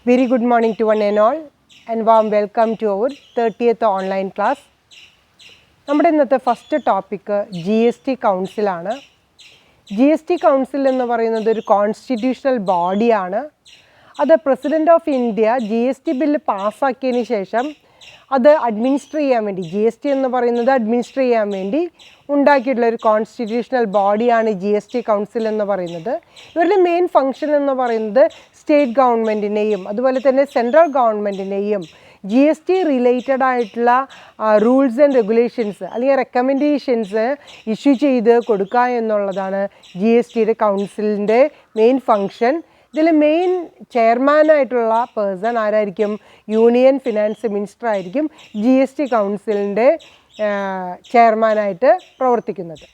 Very good morning to one and all and warm welcome to our 30th online class. നമ്മുടെ ഇന്നത്തെ first topic GST കൗൺസിലാണ്. GST council എന്ന് പറയുന്നത് ഒരു constitutional ബോഡിയാണ്. അത് president of India GST bill പാസ്സാക്കിയതിന് ശേഷം അത് അഡ്മിനിസ്റ്റർ ചെയ്യാൻ വേണ്ടി, GST എന്ന് പറയുന്നത് അഡ്മിനിസ്റ്റർ ചെയ്യാൻ വേണ്ടി ഉണ്ടാക്കിയിട്ടുള്ള ഒരു കോൺസ്റ്റിറ്റ്യൂഷണൽ ബോഡിയാണ് GST കൗൺസിൽ എന്ന് പറയുന്നത്. ഇവരുടെ മെയിൻ ഫങ്ഷൻ എന്ന് പറയുന്നത് സ്റ്റേറ്റ് ഗവൺമെൻറ്റിനെയും അതുപോലെ തന്നെ സെൻട്രൽ ഗവൺമെൻറ്റിനെയും GST റിലേറ്റഡ് ആയിട്ടുള്ള റൂൾസ് ആൻഡ് റെഗുലേഷൻസ് അല്ലെങ്കിൽ റെക്കമെൻഡേഷൻസ് ഇഷ്യൂ ചെയ്ത് കൊടുക്കുക എന്നുള്ളതാണ് GSTയുടെ കൗൺസിലിൻ്റെ മെയിൻ ഫങ്ഷൻ. ഇതിൽ മെയിൻ ചെയർമാനായിട്ടുള്ള പേഴ്സൺ ആരായിരിക്കും? യൂണിയൻ ഫിനാൻസ് മിനിസ്റ്റർ ആയിരിക്കും GST കൗൺസിലിൻ്റെ ചെയർമാനായിട്ട് പ്രവർത്തിക്കുന്നത്.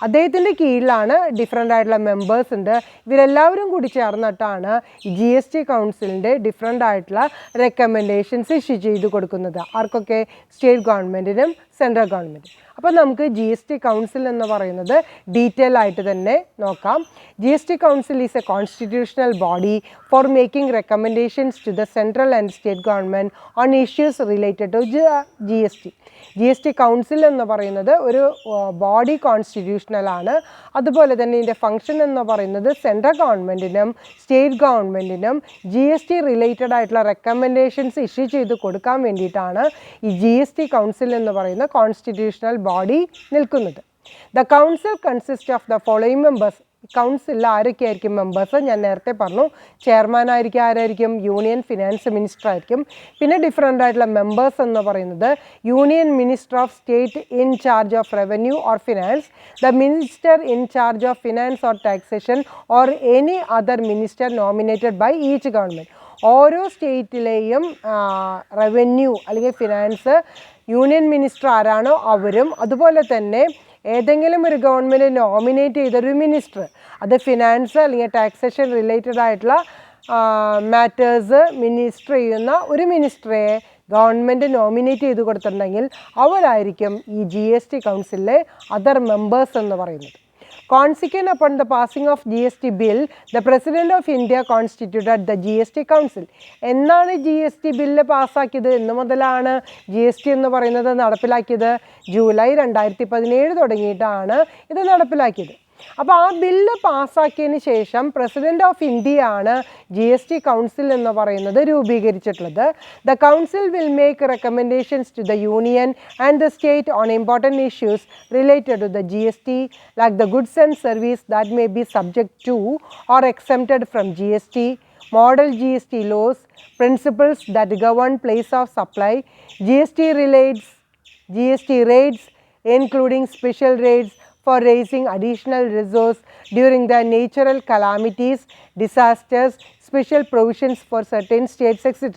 അദ്ദേഹത്തിൻ്റെ കീഴിലാണ് ഡിഫറെൻ്റ് ആയിട്ടുള്ള മെമ്പേഴ്സ് ഉണ്ട്. ഇവരെല്ലാവരും കൂടി ചേർന്നിട്ടാണ് GST കൗൺസിലിൻ്റെ ഡിഫറെൻ്റ് ആയിട്ടുള്ള റെക്കമെൻഡേഷൻസ് ഇഷ്യൂ ചെയ്ത് കൊടുക്കുന്നത്. ആർക്കൊക്കെ? സ്റ്റേറ്റ് ഗവൺമെൻറ്റിനും സെൻട്രൽ ഗവൺമെൻറ്റിനും. അപ്പോൾ നമുക്ക് GST കൗൺസിൽ എന്ന് പറയുന്നത് ഡീറ്റെയിൽ ആയിട്ട് തന്നെ നോക്കാം. GST council is a constitutional body for making recommendations to the central and state government on issues related to GST council എന്ന് പറയുന്നത് ഒരു ബോഡി കോൺസ്റ്റിറ്റ്യൂഷണലാണ്. അതുപോലെ തന്നെ ഇതിൻ്റെ ഫങ്ഷൻ എന്ന് പറയുന്നത് സെൻട്രൽ ഗവൺമെൻറ്റിനും സ്റ്റേറ്റ് ഗവൺമെൻറ്റിനും GST റിലേറ്റഡ് ആയിട്ടുള്ള റെക്കമെൻഡേഷൻസ് ഇഷ്യൂ ചെയ്ത് കൊടുക്കാൻ വേണ്ടിയിട്ടാണ് ഈ GST കൗൺസിൽ എന്ന് പറയുന്ന കോൺസ്റ്റിറ്റ്യൂഷണൽ ബോഡി നിൽക്കുന്നത്. The council consist of the following members. കൗൺസിലിൽ ആരൊക്കെയായിരിക്കും മെമ്പേഴ്സ്? ഞാൻ നേരത്തെ പറഞ്ഞു. ചെയർമാനായിരിക്കും ആരായിരിക്കും? യൂണിയൻ ഫിനാൻസ് മിനിസ്റ്റർ ആയിരിക്കും. പിന്നെ ഡിഫറെൻ്റ് ആയിട്ടുള്ള മെമ്പേഴ്സ് എന്ന് പറയുന്നത് union minister of state in charge of revenue or finance, the minister in charge of finance or taxation or any other minister nominated by each government. ഓരോ സ്റ്റേറ്റിലെയും revenue അല്ലെങ്കിൽ finance union minister ആരാണോ അവരും, അതുപോലെ തന്നെ ഏതെങ്കിലും ഒരു ഗവൺമെൻറ് നോമിനേറ്റ് ചെയ്തൊരു മിനിസ്റ്റർ, അത് ഫിനാൻസ് അല്ലെങ്കിൽ ടാക്സേഷൻ റിലേറ്റഡ് ആയിട്ടുള്ള മാറ്റേഴ്സ് മിനിസ്റ്റർ ചെയ്യുന്ന ഒരു മിനിസ്റ്ററെ ഗവൺമെൻറ് നോമിനേറ്റ് ചെയ്ത് കൊടുത്തിട്ടുണ്ടെങ്കിൽ അവരായിരിക്കും ഈ GST കൗൺസിലിലെ അതർ മെമ്പേഴ്സ് എന്ന് പറയുന്നത്. Consequent upon the passing of GST bill, the President of India constituted the GST Council. എന്നാണ് GST ബില്ല് പാസ്സാക്കിയത്? എന്ന് മുതലാണ് GST എന്ന് പറയുന്നത് നടപ്പിലാക്കിയത്? ജൂലൈ 2017 തുടങ്ങിയിട്ടാണ് ഇത് നടപ്പിലാക്കിയത്. അപ്പോൾ ആ ബില്ല് പാസ്സാക്കിയതിന് ശേഷം പ്രസിഡൻറ്റ് ഓഫ് ഇന്ത്യയാണ് GST കൗൺസിൽ എന്ന് പറയുന്നത് രൂപീകരിച്ചിട്ടുള്ളത്. The council will make recommendations to the union and the state on important issues related to the GST like the goods and service that may be subject to or exempted from GST, model GST laws, principles that govern place of supply, GST rates including special rates for raising additional resource during the natural calamities, disasters, special provisions for certain states, etc.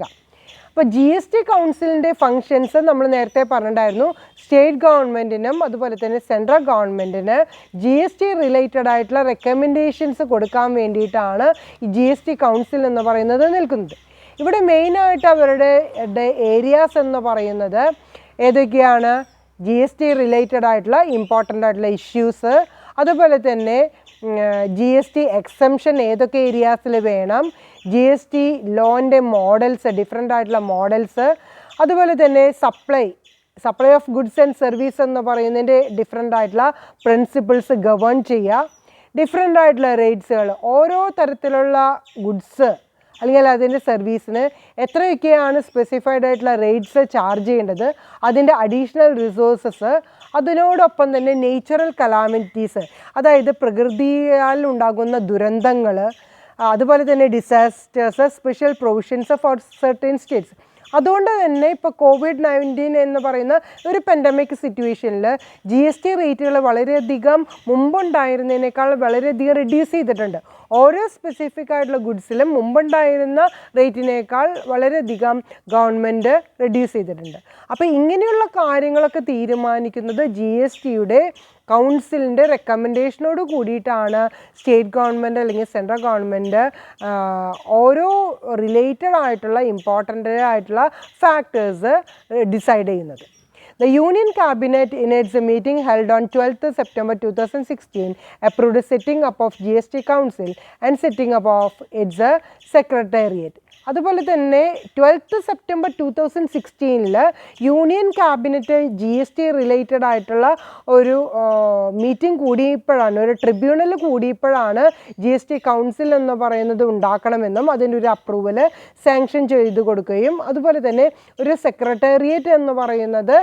അപ്പോൾ GST കൗൺസിലിൻ്റെ functions നമ്മൾ നേരത്തെ പറഞ്ഞിട്ടുണ്ടായിരുന്നു. State ഗവൺമെൻറ്റിനും അതുപോലെ തന്നെ central ഗവൺമെൻറ്റിന് GST related ആയിട്ടുള്ള recommendations കൊടുക്കാൻ വേണ്ടിയിട്ടാണ് ഈ GST കൗൺസിൽ എന്ന് പറയുന്നത് നിൽക്കുന്നത്. ഇവിടെ മെയിനായിട്ട് അവരുടെ ഏരിയാസ് എന്ന് പറയുന്നത് ഏതൊക്കെയാണ്? GST റിലേറ്റഡ് ആയിട്ടുള്ള ഇമ്പോർട്ടൻ്റ് ആയിട്ടുള്ള ഇഷ്യൂസ്, അതുപോലെ തന്നെ GST എക്സംഷൻ ഏതൊക്കെ ഏരിയാസിൽ വേണം, GST ലോൻ്റെ മോഡൽസ്, ഡിഫറെൻ്റ് ആയിട്ടുള്ള മോഡൽസ്, അതുപോലെ തന്നെ supply of goods and service എന്ന് പറയുന്നതിൻ്റെ ഡിഫറെൻ്റ് ആയിട്ടുള്ള പ്രിൻസിപ്പിൾസ് ഗവേൺ ചെയ്യുക, ഡിഫറെൻ്റ് ആയിട്ടുള്ള റേറ്റ്സുകൾ, ഓരോ തരത്തിലുള്ള ഗുഡ്സ് അല്ലെങ്കിൽ അതിൻ്റെ സർവീസിന് എത്രയൊക്കെയാണ് സ്പെസിഫൈഡ് ആയിട്ടുള്ള റേറ്റ്സ് ചാർജ് ചെയ്യേണ്ടത്, അതിൻ്റെ അഡീഷണൽ റിസോഴ്സസ്, അതിനോടൊപ്പം തന്നെ നേച്ചുറൽ കലാമിറ്റീസ്, അതായത് പ്രകൃതിയാൽ ഉണ്ടാകുന്ന ദുരന്തങ്ങൾ, അതുപോലെ തന്നെ disasters, special provisions for certain States. അതുകൊണ്ട് തന്നെ ഇപ്പോൾ COVID-19 എന്ന് പറയുന്ന ഒരു പാൻഡമിക് സിറ്റുവേഷനിൽ GST റേറ്റുകൾ വളരെയധികം മുമ്പുണ്ടായിരുന്നതിനേക്കാൾ വളരെയധികം റിഡ്യൂസ് ചെയ്തിട്ടുണ്ട്. ഓരോ സ്പെസിഫിക് ആയിട്ടുള്ള ഗുഡ്സിലും മുമ്പുണ്ടായിരുന്ന റേറ്റിനേക്കാൾ വളരെയധികം ഗവൺമെൻറ് റിഡ്യൂസ് ചെയ്തിട്ടുണ്ട്. അപ്പോൾ ഇങ്ങനെയുള്ള കാര്യങ്ങളൊക്കെ തീരുമാനിക്കുന്നത് GSTയുടെ കൗൺസിലിൻ്റെ റെക്കമെൻഡേഷനോട് കൂടിയിട്ടാണ് സ്റ്റേറ്റ് ഗവൺമെൻറ് അല്ലെങ്കിൽ സെൻട്രൽ ഗവൺമെൻറ് ഓരോ റിലേറ്റഡ് ആയിട്ടുള്ള ഇമ്പോർട്ടൻ്റ് ആയിട്ടുള്ള ഫാക്ടേഴ്സ് ഡിസൈഡ് ചെയ്യുന്നത്. The Union Cabinet in its meeting held on 12th September 2016 approved the setting up of GST Council and setting up of its Secretariat. അതുപോലെ തന്നെ 12th September 2016 union cabinet GST related ആയിട്ടുള്ള ഒരു meeting കൂടിയപ്പോഴാണ്, ഒരു tribunal കൂടിയപ്പോഴാണ് GST council എന്ന് പറയുന്നത് ഉണ്ടാക്കണമെന്നും അതിൻ്റെ ഒരു approval sanction ചെയ്തു കൊടുക്കുകയും അതുപോലെ തന്നെ ഒരു സെക്രട്ടേറിയറ്റ് എന്ന് പറയുന്നത്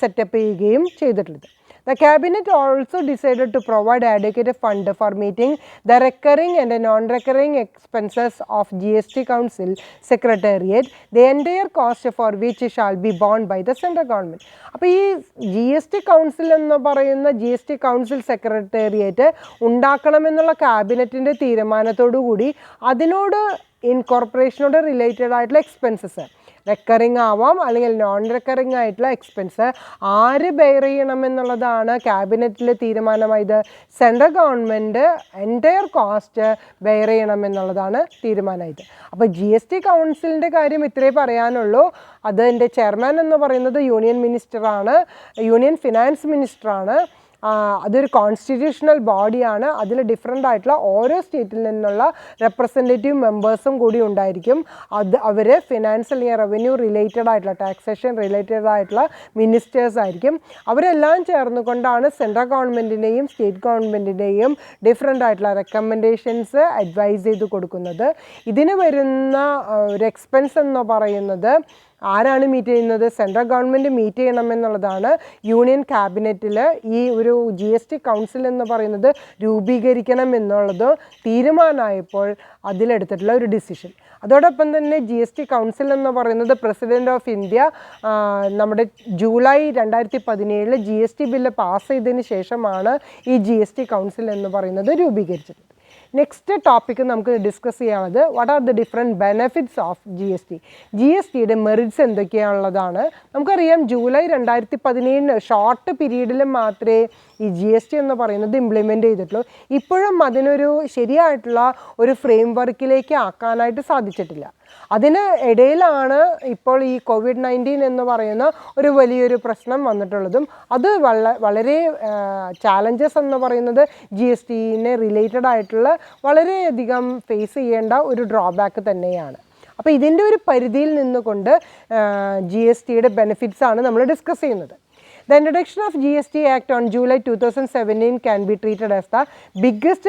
സെറ്റപ്പ് ചെയ്യുകയും ചെയ്തിട്ടുള്ളത്. The cabinet also decided to provide adequate fund for meeting the recurring and non-recurring expenses of GST Council Secretariat, the entire cost for which shall be borne by the central government. അപ്പോൾ ഈ GST council എന്ന് പറയുന്ന GST council secretariat ഉണ്ടാക്കണമെന്നുള്ള ക്യാബിനറ്റിൻ്റെ തീരുമാനത്തോടു കൂടി അതിനോട് ഇൻകോർപ്പറേഷനോട് റിലേറ്റഡ് ആയിട്ടുള്ള എക്സ്പെൻസസ്, റെക്കറിങ് ആവാം അല്ലെങ്കിൽ നോൺ റെക്കറിങ് ആയിട്ടുള്ള എക്സ്പെൻസ് ആര് ബെയർ ചെയ്യണമെന്നുള്ളതാണ് ക്യാബിനറ്റിൽ തീരുമാനമായത്. Central government entire cost bear ചെയ്യണമെന്നുള്ളതാണ് തീരുമാനമായത്. അപ്പോൾ GST കൗൺസിലിൻ്റെ കാര്യം ഇത്രേ പറയാനുള്ളൂ. അതിൻ്റെ ചെയർമാൻ എന്ന് പറയുന്നത് യൂണിയൻ മിനിസ്റ്ററാണ്, യൂണിയൻ ഫിനാൻസ് മിനിസ്റ്ററാണ്. അതൊരു കോൺസ്റ്റിറ്റ്യൂഷണൽ ബോഡിയാണ്. അതിൽ ഡിഫറെൻ്റ് ആയിട്ടുള്ള ഓരോ സ്റ്റേറ്റിൽ നിന്നുള്ള റെപ്രസെൻറ്റേറ്റീവ് മെമ്പേഴ്സും കൂടി ഉണ്ടായിരിക്കും. അവർ ഫിനാൻസ് അല്ലെങ്കിൽ റവന്യൂ റിലേറ്റഡ് ആയിട്ടുള്ള ടാക്സേഷൻ റിലേറ്റഡ് ആയിട്ടുള്ള മിനിസ്റ്റേഴ്സ് ആയിരിക്കും. അവരെല്ലാം ചേർന്നുകൊണ്ടാണ് സെൻട്രൽ ഗവൺമെൻറ്റിൻ്റെയും സ്റ്റേറ്റ് ഗവൺമെൻറ്റിൻ്റെയും ഡിഫറെൻ്റ് ആയിട്ടുള്ള റെക്കമെൻഡേഷൻസ് അഡ്വൈസ് ചെയ്ത് കൊടുക്കുന്നത്. ഇതിന് വരുന്ന ഒരു എക്സ്പെൻസ് എന്ന് പറയുന്നത് ആരാണ് മീറ്റ് ചെയ്യുന്നത്? സെൻട്രൽ ഗവൺമെൻറ് മീറ്റ് ചെയ്യണമെന്നുള്ളതാണ്. യൂണിയൻ ക്യാബിനറ്റിൽ ഈ ഒരു GST കൗൺസിൽ എന്ന് പറയുന്നത് രൂപീകരിക്കണം എന്നുള്ളത് തീരുമാനമായപ്പോൾ അതിലെടുത്തിട്ടുള്ള ഒരു ഡിസിഷൻ. അതോടൊപ്പം തന്നെ GST കൗൺസിൽ എന്ന് പറയുന്നത് പ്രസിഡൻറ്റ് ഓഫ് ഇന്ത്യ നമ്മുടെ ജൂലൈ 2017 GST ബില്ല് പാസ് ചെയ്തതിന് ശേഷമാണ് ഈ GST കൗൺസിൽ എന്ന് പറയുന്നത് രൂപീകരിച്ചത്. നെക്സ്റ്റ് ടോപ്പിക്ക് നമുക്ക് ഡിസ്കസ് ചെയ്യാനുള്ളത് what are the different benefits of GSTയുടെ മെറിറ്റ്സ് എന്തൊക്കെയാണുള്ളതാണ്. നമുക്കറിയാം ജൂലൈ 2017 ഷോർട്ട് പീരീഡിൽ മാത്രമേ ഈ GST എന്ന് പറയുന്നത് ഇംപ്ലിമെൻ്റ് ചെയ്തിട്ടുള്ളൂ. ഇപ്പോഴും അതിനൊരു ശരിയായിട്ടുള്ള ഒരു ഫ്രെയിം വർക്കിലേക്ക് ആക്കാനായിട്ട് സാധിച്ചിട്ടില്ല. അതിന് ഇടയിലാണ് ഇപ്പോൾ ഈ COVID-19 എന്ന് പറയുന്ന ഒരു വലിയൊരു പ്രശ്നം വന്നിട്ടുള്ളതും. അത് വളരെ ചാലഞ്ചസ് എന്ന് പറയുന്നത് GSTനെ റിലേറ്റഡ് ആയിട്ടുള്ള വളരെയധികം ഫേസ് ചെയ്യേണ്ട ഒരു ഡ്രോബാക്ക് തന്നെയാണ്. അപ്പോൾ ഇതിൻ്റെ ഒരു പരിധിയിൽ നിന്നുകൊണ്ട് GSTയുടെ ബെനിഫിറ്റ്സ് ആണ് നമ്മൾ ഡിസ്കസ് ചെയ്യുന്നത്. The introduction of GST Act on July 2017 can be treated as the biggest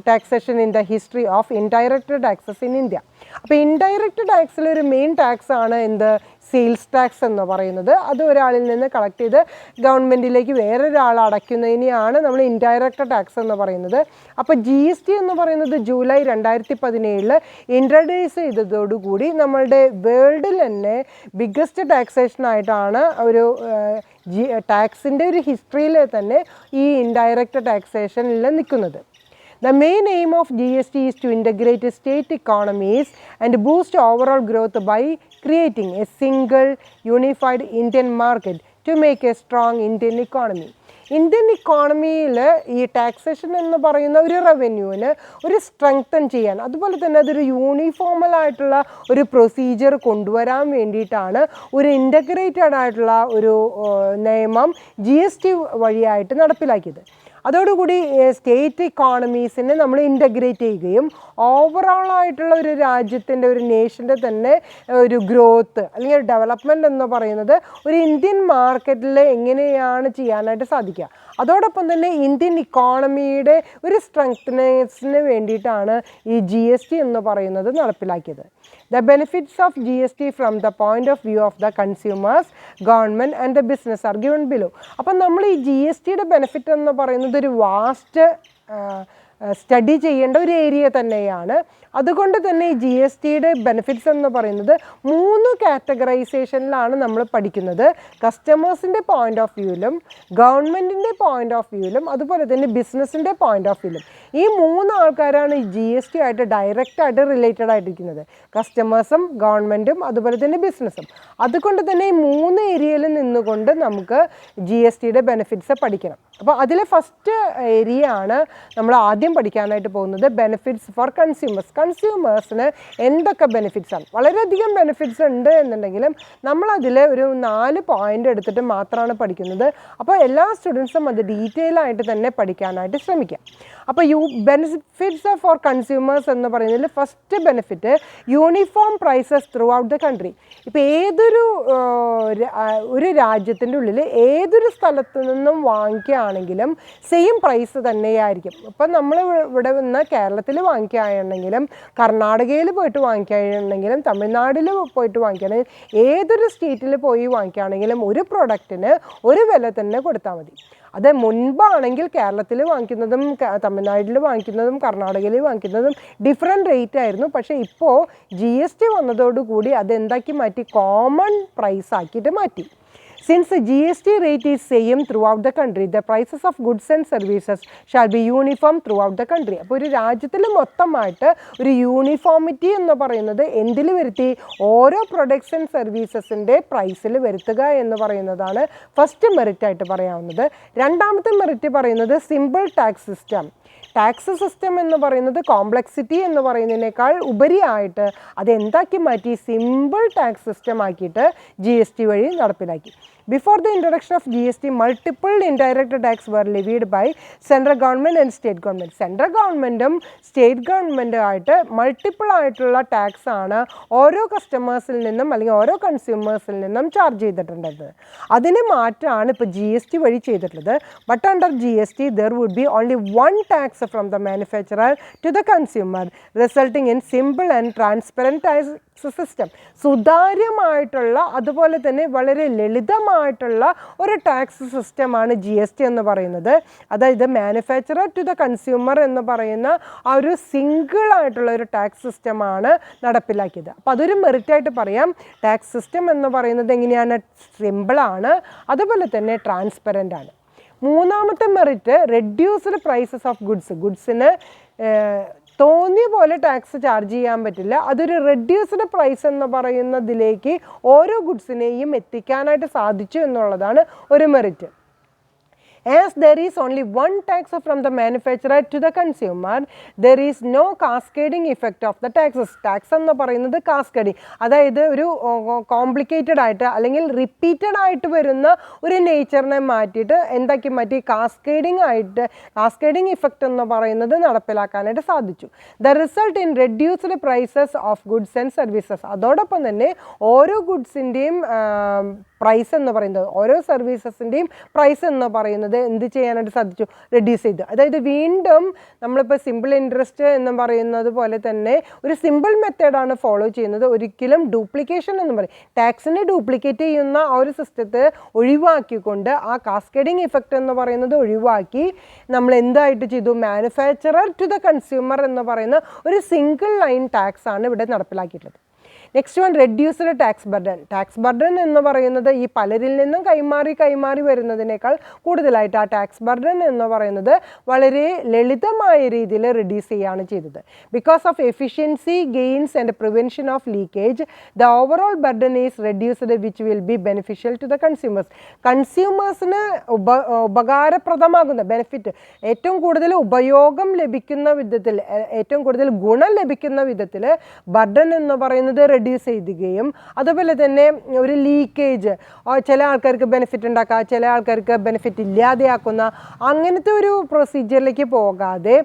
taxation in the history of indirect taxes in India. അപ്പോൾ ഇൻഡയറക്റ്റ് ടാക്സിൽ ഒരു മെയിൻ ടാക്സ് ആണ് എന്ത്? സെയിൽസ് ടാക്സ് എന്ന് പറയുന്നത്. അത് ഒരാളിൽ നിന്ന് കളക്ട് ചെയ്ത് ഗവൺമെൻറ്റിലേക്ക് വേറൊരാൾ അടയ്ക്കുന്നതിനെയാണ് നമ്മൾ ഇൻഡയറക്റ്റ് ടാക്സ് എന്ന് പറയുന്നത്. അപ്പോൾ GST എന്ന് പറയുന്നത് ജൂലൈ 2017 ഇൻട്രൊഡ്യൂസ് ചെയ്തതോടുകൂടി നമ്മളുടെ വേൾഡിൽ തന്നെ ബിഗ്ഗസ്റ്റ് ടാക്സേഷനായിട്ടാണ് ഒരു ടാക്സിൻ്റെ ഒരു ഹിസ്റ്ററിയിൽ തന്നെ ഈ ഇൻഡയറക്റ്റ് ടാക്സേഷനിൽ നിൽക്കുന്നത്. The main aim of GST is to integrate state economies and boost overall growth by creating a single unified Indian market to make a strong Indian economy. Indian ഇക്കോണമിയിൽ ഈ ടാക്സേഷൻ എന്ന് പറയുന്ന ഒരു റവന്യൂവിന് ഒരു സ്ട്രെങ്തൻ ചെയ്യാൻ, അതുപോലെ തന്നെ അതൊരു യൂണിഫോമലായിട്ടുള്ള ഒരു പ്രൊസീജിയർ കൊണ്ടുവരാൻ വേണ്ടിയിട്ടാണ് ഒരു ഇൻ്റഗ്രേറ്റഡ് ആയിട്ടുള്ള ഒരു നിയമം GST വഴിയായിട്ട് നടപ്പിലാക്കിയത്. അതോടുകൂടി സ്റ്റേറ്റ് ഇക്കോണമീസിനെ നമ്മൾ ഇൻ്റഗ്രേറ്റ് ചെയ്യുകയും ഓവറോളായിട്ടുള്ള ഒരു രാജ്യത്തിൻ്റെ ഒരു നേഷൻ്റെ തന്നെ ഒരു ഗ്രോത്ത് അല്ലെങ്കിൽ ഒരു ഡെവലപ്മെൻറ്റ് എന്ന് പറയുന്നത് ഒരു ഇന്ത്യൻ മാർക്കറ്റിൽ എങ്ങനെയാണ് ചെയ്യാനായിട്ട് സാധിക്കുക. അതോടൊപ്പം തന്നെ ഇന്ത്യൻ ഇക്കോണമിയുടെ ഒരു സ്ട്രെങ്ത്നെസ്സിന് വേണ്ടിയിട്ടാണ് ഈ GST എന്ന് പറയുന്നത് നടപ്പിലാക്കിയത്. The benefits of GST from the point of view of the consumers, government and the business are given below. അപ്പം നമ്മൾ ഈ GSTയുടെ ബെനിഫിറ്റ് എന്ന് പറയുന്നത് ഒരു വാസ്റ്റ് സ്റ്റഡി ചെയ്യേണ്ട ഒരു ഏരിയ തന്നെയാണ്. അതുകൊണ്ട് തന്നെ ഈ GSTയുടെ ബെനിഫിറ്റ്സ് എന്ന് പറയുന്നത് 3 കാറ്റഗറൈസേഷനിലാണ് നമ്മൾ പഠിക്കുന്നത്. കസ്റ്റമേഴ്സിൻ്റെ പോയിൻ്റ് ഓഫ് വ്യൂവിലും, ഗവൺമെൻറ്റിൻ്റെ പോയിൻ്റ് ഓഫ് വ്യൂവിലും, അതുപോലെ തന്നെ ബിസിനസ്സിൻ്റെ പോയിൻ്റ് ഓഫ് വ്യൂവിലും. ഈ 3 ആൾക്കാരാണ് ഈ GST ആയിട്ട് ഡയറക്റ്റായിട്ട് റിലേറ്റഡ് ആയിട്ടിരിക്കുന്നത്. കസ്റ്റമേഴ്സും ഗവൺമെൻറ്റും അതുപോലെ തന്നെ ബിസിനസ്സും. അതുകൊണ്ട് തന്നെ ഈ 3 ഏരിയയിൽ നിന്നുകൊണ്ട് നമുക്ക് GSTയുടെ ബെനിഫിറ്റ്സ് പഠിക്കണം. അപ്പോൾ അതിലെ ഫസ്റ്റ് ഏരിയ ആണ് നമ്മൾ ആദ്യം പഠിക്കാനായിട്ട് പോകുന്നത് ബെനിഫിറ്റ്സ് ഫോർ കൺസ്യൂമേഴ്സിന് എന്തൊക്കെ ബെനിഫിറ്റ്സ് ആണ്. വളരെയധികം ബെനിഫിറ്റ്സ് ഉണ്ട് എന്നുണ്ടെങ്കിലും നമ്മളതിൽ ഒരു 4 പോയിന്റ് എടുത്തിട്ട് മാത്രമാണ് പഠിക്കുന്നത്. അപ്പോൾ എല്ലാ സ്റ്റുഡൻസും അത് ഡീറ്റെയിൽ ആയിട്ട് തന്നെ പഠിക്കാനായിട്ട് ശ്രമിക്കാം. അപ്പോൾ ബെനിഫിറ്റ്സ് ഫോർ കൺസ്യൂമേഴ്സ് എന്ന് പറയുന്നതിൽ first benefit uniform prices throughout the country. ഇപ്പോൾ ഒരു രാജ്യത്തിൻ്റെ ഉള്ളിൽ ഏതൊരു സ്ഥലത്തു നിന്നും വാങ്ങിക്കുകയാണെങ്കിലും സെയിം പ്രൈസ് തന്നെയായിരിക്കും. ഇപ്പം നമ്മൾ ഇവിടെ നിന്ന് കേരളത്തിൽ വാങ്ങിക്കുകയാണെങ്കിലും കർണാടകയിൽ പോയിട്ട് വാങ്ങിക്കുകയാണെങ്കിലും തമിഴ്നാട്ടിൽ പോയിട്ട് വാങ്ങിക്കുകയാണെങ്കിൽ ഏതൊരു സ്റ്റേറ്റിൽ പോയി വാങ്ങിക്കുകയാണെങ്കിലും ഒരു പ്രൊഡക്റ്റിന് ഒരു വില തന്നെ കൊടുത്താൽ മതി. അത് മുൻപാണെങ്കിൽ കേരളത്തിൽ വാങ്ങിക്കുന്നതും തമിഴ്നാട്ടിൽ വാങ്ങിക്കുന്നതും കർണാടകയിൽ വാങ്ങിക്കുന്നതും ഡിഫറെൻറ്റ് റേറ്റ് ആയിരുന്നു. പക്ഷേ ഇപ്പോൾ GST വന്നതോടുകൂടി അതെന്താക്കി മാറ്റി, കോമൺ പ്രൈസ് ആക്കിയിട്ട് മാറ്റി. Since the GST rate is same throughout the country, the prices of goods and services shall be uniform throughout the country. അപ്പോൾ ഒരു രാജ്യത്തിൽ മൊത്തമായിട്ട് ഒരു യൂണിഫോമിറ്റി എന്ന് പറയുന്നത് എന്തിൽ വരുത്തി, ഓരോ പ്രൊഡക്ട്സ് ആൻഡ് സർവീസസിൻ്റെ പ്രൈസിൽ വരുത്തുക എന്ന് പറയുന്നതാണ് ഫസ്റ്റ് മെറിറ്റ് ആയിട്ട് പറയാവുന്നത്. രണ്ടാമത്തെ മെറിറ്റ് പറയുന്നത് simple tax system. Tax system എന്ന് പറയുന്നത് കോംപ്ലക്സിറ്റി എന്ന് പറയുന്നതിനേക്കാൾ ഉപരിയായിട്ട് അതെന്താക്കി മാറ്റി, സിമ്പിൾ ടാക്സ് സിസ്റ്റം ആക്കിയിട്ട് GST വഴി നടപ്പിലാക്കി. Before the introduction of GST, multiple indirect tax were levied by central government and state government. Central governmentum state government ആയിട്ട് മൾട്ടിപ്പിൾ ആയിട്ടുള്ള ടാക്സ് ആണ് ഓരോ കസ്റ്റമേഴ്സിൽ നിന്നും അല്ലെങ്കിൽ ഓരോ കൺസ്യൂമേഴ്സിൽ നിന്നും ചാർജ് ചെയ്തിട്ടുള്ളത്. അതിന് മാറ്റമാണ് ഇപ്പോൾ GST വഴി ചെയ്തിട്ടുള്ളത്. But under GST there would be only one tax from the manufacturer to the consumer, resulting in simple and transparent tax system. സുതാര്യമായിട്ടുള്ള അതുപോലെ തന്നെ വളരെ ലളിതമായിട്ടുള്ള ഒരു ടാക്സ് സിസ്റ്റമാണ് GST എന്ന് പറയുന്നത്. അതായത് മാനുഫാക്ചറർ ടു ദ കൺസ്യൂമർ എന്ന് പറയുന്ന ആ ഒരു സിംഗിൾ ആയിട്ടുള്ള ഒരു ടാക്സ് സിസ്റ്റമാണ് നടപ്പിലാക്കിയത്. അപ്പോൾ അതൊരു മെറിറ്റായിട്ട് പറയാം. ടാക്സ് സിസ്റ്റം എന്ന് പറയുന്നത് എങ്ങനെയാണ്, സിമ്പിളാണ്, അതുപോലെ തന്നെ ട്രാൻസ്പെറൻ്റ് ആണ്. മൂന്നാമത്തെ മെറിറ്റ് റെഡ്യൂസ്ഡ് പ്രൈസസ് ഓഫ് ഗുഡ്സിന് തോന്നിയ പോലെ ടാക്സ് ചാർജ് ചെയ്യാൻ പറ്റില്ല. അതൊരു റെഡ്യൂസ്ഡ് പ്രൈസ് എന്ന് പറയുന്നതിലേക്ക് ഓരോ ഗുഡ്സിനെയും എത്തിക്കാനായിട്ട് സാധിച്ചു എന്നുള്ളതാണ് ഒരു merit. As there is only one tax from the manufacturer to the consumer, there is no cascading effect of the taxes. Tax എന്ന് പറയുന്നത് കാസ്കേഡിങ്, അതായത് ഒരു കോംപ്ലിക്കേറ്റഡ് ആയിട്ട് അല്ലെങ്കിൽ റിപ്പീറ്റഡ് ആയിട്ട് വരുന്ന ഒരു നേച്ചറിനെ മാറ്റിയിട്ട് എന്താക്കി മാറ്റി, കാസ്കേഡിങ് ഇഫക്റ്റ് എന്ന് പറയുന്നത് നടപ്പിലാക്കാനായിട്ട് സാധിച്ചു. The result in reduced prices of goods and services. അതോടൊപ്പം തന്നെ ഓരോ ഗുഡ്സിൻ്റെയും പ്രൈസ് എന്ന് പറയുന്നത്, ഓരോ സർവീസസിൻ്റെയും പ്രൈസ് എന്ന് പറയുന്നത് എന്ത് ചെയ്യാനായിട്ട് സാധിച്ചു, റെഡ്യൂസ് ചെയ്തു. അതായത് വീണ്ടും നമ്മളിപ്പോൾ സിമ്പിൾ ഇൻട്രസ്റ്റ് എന്ന് പറയുന്നത് പോലെ തന്നെ ഒരു സിമ്പിൾ മെത്തേഡാണ് ഫോളോ ചെയ്യുന്നത്. ഒരിക്കലും ഡ്യൂപ്ലിക്കേഷൻ എന്ന് പറയും, ടാക്സിനെ ഡ്യൂപ്ലിക്കേറ്റ് ചെയ്യുന്ന ആ ഒരു സിസ്റ്റത്തെ ഒഴിവാക്കിക്കൊണ്ട് ആ കാസ്കേഡിങ് ഇഫക്റ്റ് എന്ന് പറയുന്നത് ഒഴിവാക്കി നമ്മൾ എന്തായിട്ട് ചെയ്തു, മാനുഫാക്ചറർ ടു ദ കൺസ്യൂമർ എന്ന് പറയുന്ന ഒരു സിംഗിൾ ലൈൻ ടാക്സ് ആണ് ഇവിടെ നടപ്പിലാക്കിയിട്ടുള്ളത്. Next one, reduced tax burden. Tax burden എന്ന് പറയുന്നത് ഈ പലരിൽ നിന്നും കൈമാറി വരുന്നതിനേക്കാൾ കൂടുതലായിട്ട് ആ ടാക്സ് ബർഡൻ എന്ന് പറയുന്നത് വളരെ ലളിതമായ രീതിയിൽ റെഡ്യൂസ് ചെയ്യുകയാണ് ചെയ്തത്. Because of efficiency gains and prevention of leakage, the overall burden is reduced which will be beneficial to the consumers. കൺസ്യൂമേഴ്സിന് ഉപകാരപ്രദമാകുന്ന ബെനിഫിറ്റ്, ഏറ്റവും കൂടുതൽ ഉപയോഗം ലഭിക്കുന്ന വിധത്തിൽ, ഏറ്റവും കൂടുതൽ ഗുണം ലഭിക്കുന്ന വിധത്തിൽ ബർഡൻ എന്ന് പറയുന്നത് റെഡ്യൂസ് ചെയ്യുകയും അതുപോലെ തന്നെ ഒരു ലീക്കേജ്, ചില ആൾക്കാർക്ക് ബെനിഫിറ്റ് ഉണ്ടാക്കുക, ചില ആൾക്കാർക്ക് ബെനിഫിറ്റ് ഇല്ലാതെയാക്കുന്ന അങ്ങനത്തെ ഒരു പ്രൊസീജിയറിലേക്ക് പോകാതെ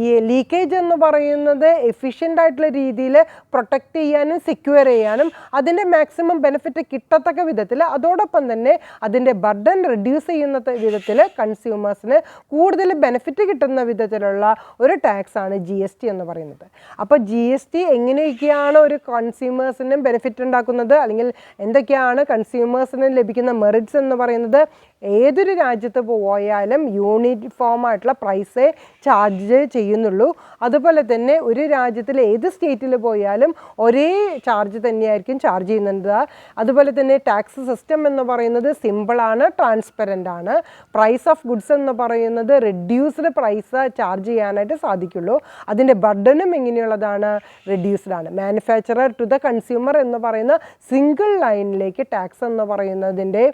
ഈ ലീക്കേജ് എന്ന് പറയുന്നത് എഫിഷ്യൻ്റ് ആയിട്ടുള്ള രീതിയിൽ പ്രൊട്ടക്റ്റ് ചെയ്യാനും സെക്യൂർ ചെയ്യാനും അതിൻ്റെ മാക്സിമം ബെനിഫിറ്റ് കിട്ടത്തക്ക വിധത്തിൽ, അതോടൊപ്പം തന്നെ അതിൻ്റെ ബർഡൻ റെഡ്യൂസ് ചെയ്യുന്ന വിധത്തിൽ കൺസ്യൂമേഴ്സിന് കൂടുതൽ ബെനിഫിറ്റ് കിട്ടുന്ന വിധത്തിലുള്ള ഒരു ടാക്സാണ് GST എന്ന് പറയുന്നത്. അപ്പോൾ GST എങ്ങനെയൊക്കെയാണ് ഒരു കൺസ്യൂമേഴ്സിനും ബെനിഫിറ്റ് ഉണ്ടാക്കുന്നത്, അല്ലെങ്കിൽ എന്തൊക്കെയാണ് കൺസ്യൂമേഴ്സിന് ലഭിക്കുന്ന മെറിറ്റ്സ് എന്ന് പറയുന്നത്, ഏതൊരു രാജ്യത്ത് പോയാലും യൂണിഫോം ആയിട്ടുള്ള പ്രൈസേ ചാർജ് ചെയ്യുന്നുള്ളൂ. അതുപോലെ തന്നെ ഒരു രാജ്യത്തിൽ ഏത് സ്റ്റേറ്റിൽ പോയാലും ഒരേ ചാർജ് തന്നെയായിരിക്കും ചാർജ് ചെയ്യുന്നത്. അതുപോലെ തന്നെ ടാക്സ് സിസ്റ്റം എന്ന് പറയുന്നത് സിമ്പിളാണ്, ട്രാൻസ്പെറൻ്റ് ആണ്. പ്രൈസ് ഓഫ് ഗുഡ്സ് എന്ന് പറയുന്നത് റെഡ്യൂസ്ഡ് പ്രൈസ് ചാർജ് ചെയ്യാനായിട്ട് സാധിക്കുള്ളൂ. അതിൻ്റെ ബർഡനും എങ്ങനെയുള്ളതാണ്, റെഡ്യൂസ്ഡ് ആണ്. മാനുഫാക്ചറർ ടു ദ കൺസ്യൂമർ എന്ന് പറയുന്ന സിംഗിൾ ലൈനിലേക്ക് ടാക്സ് എന്ന് പറയുന്നതിൻ്റെ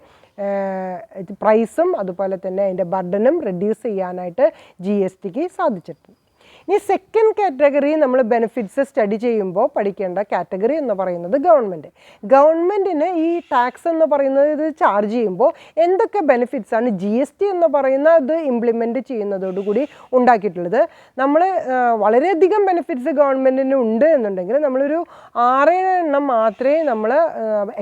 പ്രൈസും അതുപോലെ തന്നെ അതിൻ്റെ ബർഡനും റെഡ്യൂസ് ചെയ്യാനായിട്ട് GSTക്ക് സാധിച്ചിട്ടുണ്ട്. ഇനി സെക്കൻഡ് കാറ്റഗറി നമ്മൾ ബെനിഫിറ്റ്സ് സ്റ്റഡി ചെയ്യുമ്പോൾ പഠിക്കേണ്ട കാറ്റഗറി എന്ന് പറയുന്നത് ഗവൺമെൻറ്റിന് ഈ ടാക്സ് എന്ന് പറയുന്നത് ഇത് ചാർജ് ചെയ്യുമ്പോൾ എന്തൊക്കെ ബെനിഫിറ്റ്സ് ആണ് GST എന്ന് പറയുന്ന ഇത് ഇംപ്ലിമെൻറ്റ് ചെയ്യുന്നതോടുകൂടി ഉണ്ടാക്കിയിട്ടുള്ളത്. നമ്മൾ വളരെയധികം ബെനിഫിറ്റ്സ് ഗവൺമെൻറ്റിന് ഉണ്ട് എന്നുണ്ടെങ്കിൽ നമ്മളൊരു 6 എണ്ണം മാത്രമേ നമ്മൾ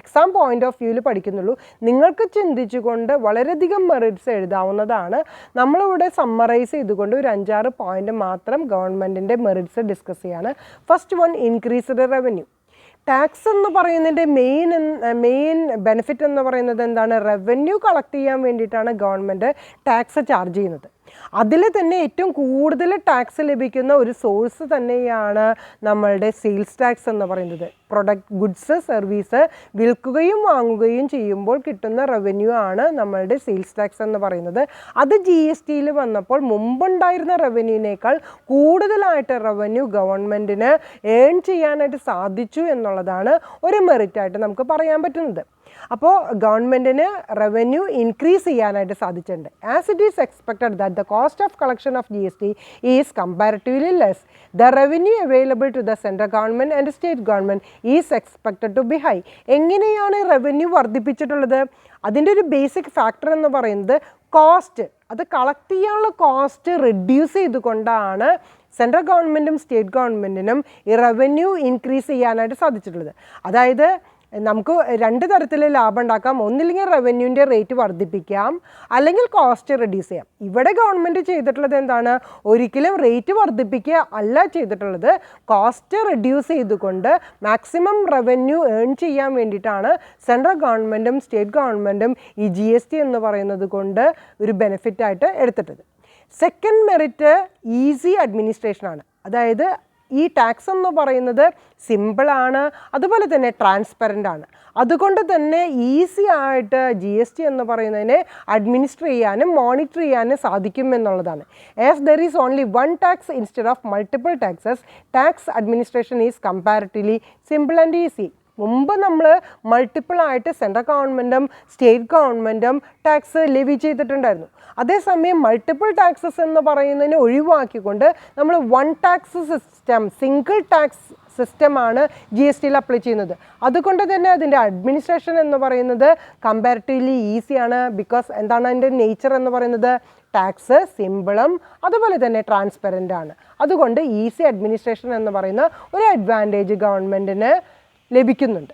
എക്സാം പോയിൻ്റ് ഓഫ് വ്യൂവിൽ പഠിക്കുന്നുള്ളൂ. നിങ്ങൾക്ക് ചിന്തിച്ചുകൊണ്ട് വളരെയധികം മെറിറ്റ്സ് എഴുതാവുന്നതാണ്. നമ്മളിവിടെ സമ്മറൈസ് ചെയ്തുകൊണ്ട് ഒരു 5-6 പോയിൻ്റ് മാത്രം ഗവൺമെൻറ്റിൻ്റെ മെറിറ്റ്സ് ഡിസ്കസ് ചെയ്യാണ്. First one, increased revenue. Tax എന്ന് പറയുന്നതിൻ്റെ മെയിൻ ബെനിഫിറ്റ് എന്ന് പറയുന്നത് എന്താണ്? റവന്യൂ കളക്ട് ചെയ്യാൻ വേണ്ടിയിട്ടാണ് ഗവൺമെൻറ് ടാക്സ് ചാർജ് ചെയ്യുന്നത്. അതിൽ തന്നെ ഏറ്റവും കൂടുതൽ ടാക്സ് ലഭിക്കുന്ന ഒരു സോഴ്സ് തന്നെയാണ് നമ്മളുടെ സെയിൽസ് ടാക്സ് എന്ന് പറയുന്നത്. ഗുഡ്സ് സർവീസ് വിൽക്കുകയും വാങ്ങുകയും ചെയ്യുമ്പോൾ കിട്ടുന്ന റവന്യൂ ആണ് നമ്മളുടെ സെയിൽസ് ടാക്സ് എന്ന് പറയുന്നത്. അത് GSTയിൽ വന്നപ്പോൾ മുമ്പുണ്ടായിരുന്ന റവന്യൂവിനേക്കാൾ കൂടുതലായിട്ട് റവന്യൂ ഗവൺമെൻറ്റിന് ഏൺ ചെയ്യാനായിട്ട് സാധിച്ചു എന്നുള്ളതാണ് ഒരു മെറിറ്റായിട്ട് നമുക്ക് പറയാൻ പറ്റുന്നത്. അപ്പോൾ ഗവൺമെൻറ്റിന് റവന്യൂ ഇൻക്രീസ് ചെയ്യാനായിട്ട് സാധിച്ചിട്ടുണ്ട്. As it is expected that the cost of collection of GST is comparatively less, the revenue available to the central government and state government is expected to be high. എങ്ങനെയാണ് revenue വർദ്ധിപ്പിച്ചിട്ടുള്ളത്? അതിൻ്റെ ഒരു basic factor എന്ന് പറയുന്നത് cost, അത് collect ചെയ്യാനുള്ള cost reduce ചെയ്തുകൊണ്ടാണ് central ഗവൺമെൻറ്റും സ്റ്റേറ്റ് ഗവൺമെൻറ്റിനും ഈ റവന്യൂ ഇൻക്രീസ് ചെയ്യാനായിട്ട് സാധിച്ചിട്ടുള്ളത്. അതായത് നമുക്ക് 2 തരത്തിൽ ലാഭം ഉണ്ടാക്കാം. ഒന്നില്ലെങ്കിൽ റവന്യൂവിൻ്റെ റേറ്റ് വർദ്ധിപ്പിക്കാം, അല്ലെങ്കിൽ കോസ്റ്റ് റെഡ്യൂസ് ചെയ്യാം. ഇവിടെ ഗവൺമെൻറ് ചെയ്തിട്ടുള്ളത് എന്താണ്? ഒരിക്കലും റേറ്റ് വർദ്ധിപ്പിക്കുക അല്ല ചെയ്തിട്ടുള്ളത്, കോസ്റ്റ് റെഡ്യൂസ് ചെയ്തുകൊണ്ട് മാക്സിമം റവന്യൂ ഏൺ ചെയ്യാൻ വേണ്ടിയിട്ടാണ് സെൻട്രൽ ഗവൺമെൻറ്റും സ്റ്റേറ്റ് ഗവൺമെൻറ്റും ഈ GST എന്ന് പറയുന്നത് കൊണ്ട് ഒരു ബെനിഫിറ്റായിട്ട് എടുത്തിട്ടത്. സെക്കൻഡ് മെറിറ്റ് ഈസി അഡ്മിനിസ്ട്രേഷനാണ്. അതായത് ഈ ടാക്സ് എന്ന് പറയുന്നത് സിമ്പിളാണ്, അതുപോലെ തന്നെ ട്രാൻസ്പെറൻ്റ് ആണ്. അതുകൊണ്ട് തന്നെ ഈസി ആയിട്ട് GST എന്ന് പറയുന്നതിനെ അഡ്മിനിസ്റ്റർ ചെയ്യാനും മോണിറ്റർ ചെയ്യാനും സാധിക്കും എന്നുള്ളതാണ്. As there is only one tax instead of multiple taxes, tax administration is comparatively simple and easy. മുമ്പ് നമ്മൾ മൾട്ടിപ്പിളായിട്ട് സെൻട്രൽ ഗവൺമെൻറ്റും സ്റ്റേറ്റ് ഗവൺമെൻറ്റും ടാക്സ് ലെവി ചെയ്തിട്ടുണ്ടായിരുന്നു. അതേസമയം മൾട്ടിപ്പിൾ ടാക്സസ് എന്ന് പറയുന്നതിനെ ഒഴിവാക്കിക്കൊണ്ട് നമ്മൾ one tax system, single tax സിസ്റ്റമാണ് GSTയിൽ അപ്ലൈ ചെയ്യുന്നത്. അതുകൊണ്ട് തന്നെ അതിൻ്റെ അഡ്മിനിസ്ട്രേഷൻ എന്ന് പറയുന്നത് കമ്പാരിറ്റീവ്ലി ഈസിയാണ്. ബിക്കോസ് എന്താണ് അതിൻ്റെ നേച്ചർ എന്ന് പറയുന്നത്? ടാക്സ് സിമ്പിളും അതുപോലെ തന്നെ ട്രാൻസ്പെറൻ്റ് ആണ്. അതുകൊണ്ട് ഈസി അഡ്മിനിസ്ട്രേഷൻ എന്ന് പറയുന്ന ഒരു അഡ്വാൻറ്റേജ് ഗവൺമെൻറ്റിന് ലഭിക്കുന്നുണ്ട്.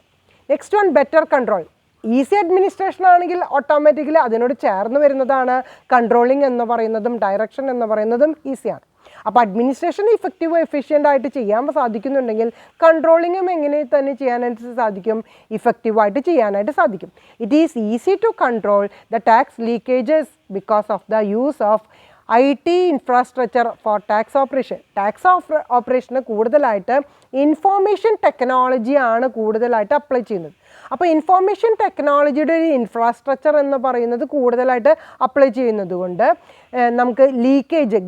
Next one, better control. Easy administration ആണെങ്കിൽ ഓട്ടോമാറ്റിക്കലി അതിനോട് ചേർന്ന് വരുന്നതാണ് കൺട്രോളിങ് എന്ന് പറയുന്നതും ഡയറക്ഷൻ എന്ന് പറയുന്നതും ഈസിയാണ്. അപ്പോൾ അഡ്മിനിസ്ട്രേഷൻ ഇഫക്റ്റീവ് എഫിഷ്യൻ്റ് ആയിട്ട് ചെയ്യാൻ സാധിക്കുന്നുണ്ടെങ്കിൽ കൺട്രോളിങ്ങും എങ്ങനെ തന്നെ ചെയ്യാനായിട്ട് സാധിക്കും? ഇഫക്റ്റീവായിട്ട് ചെയ്യാനായിട്ട് സാധിക്കും. It is easy to control the tax leakages because of the use of IT infrastructure for tax operation. Tax ഓപ്പറേഷന് കൂടുതലായിട്ട് ഇൻഫോർമേഷൻ ടെക്നോളജിയാണ് കൂടുതലായിട്ട് അപ്ലൈ ചെയ്യുന്നത്. അപ്പോൾ ഇൻഫോർമേഷൻ ടെക്നോളജിയുടെ ഒരു ഇൻഫ്രാസ്ട്രക്ചർ എന്ന് പറയുന്നത് കൂടുതലായിട്ട് അപ്ലൈ ചെയ്യുന്നത് കൊണ്ട് നമുക്ക് ലീക്കേജ്,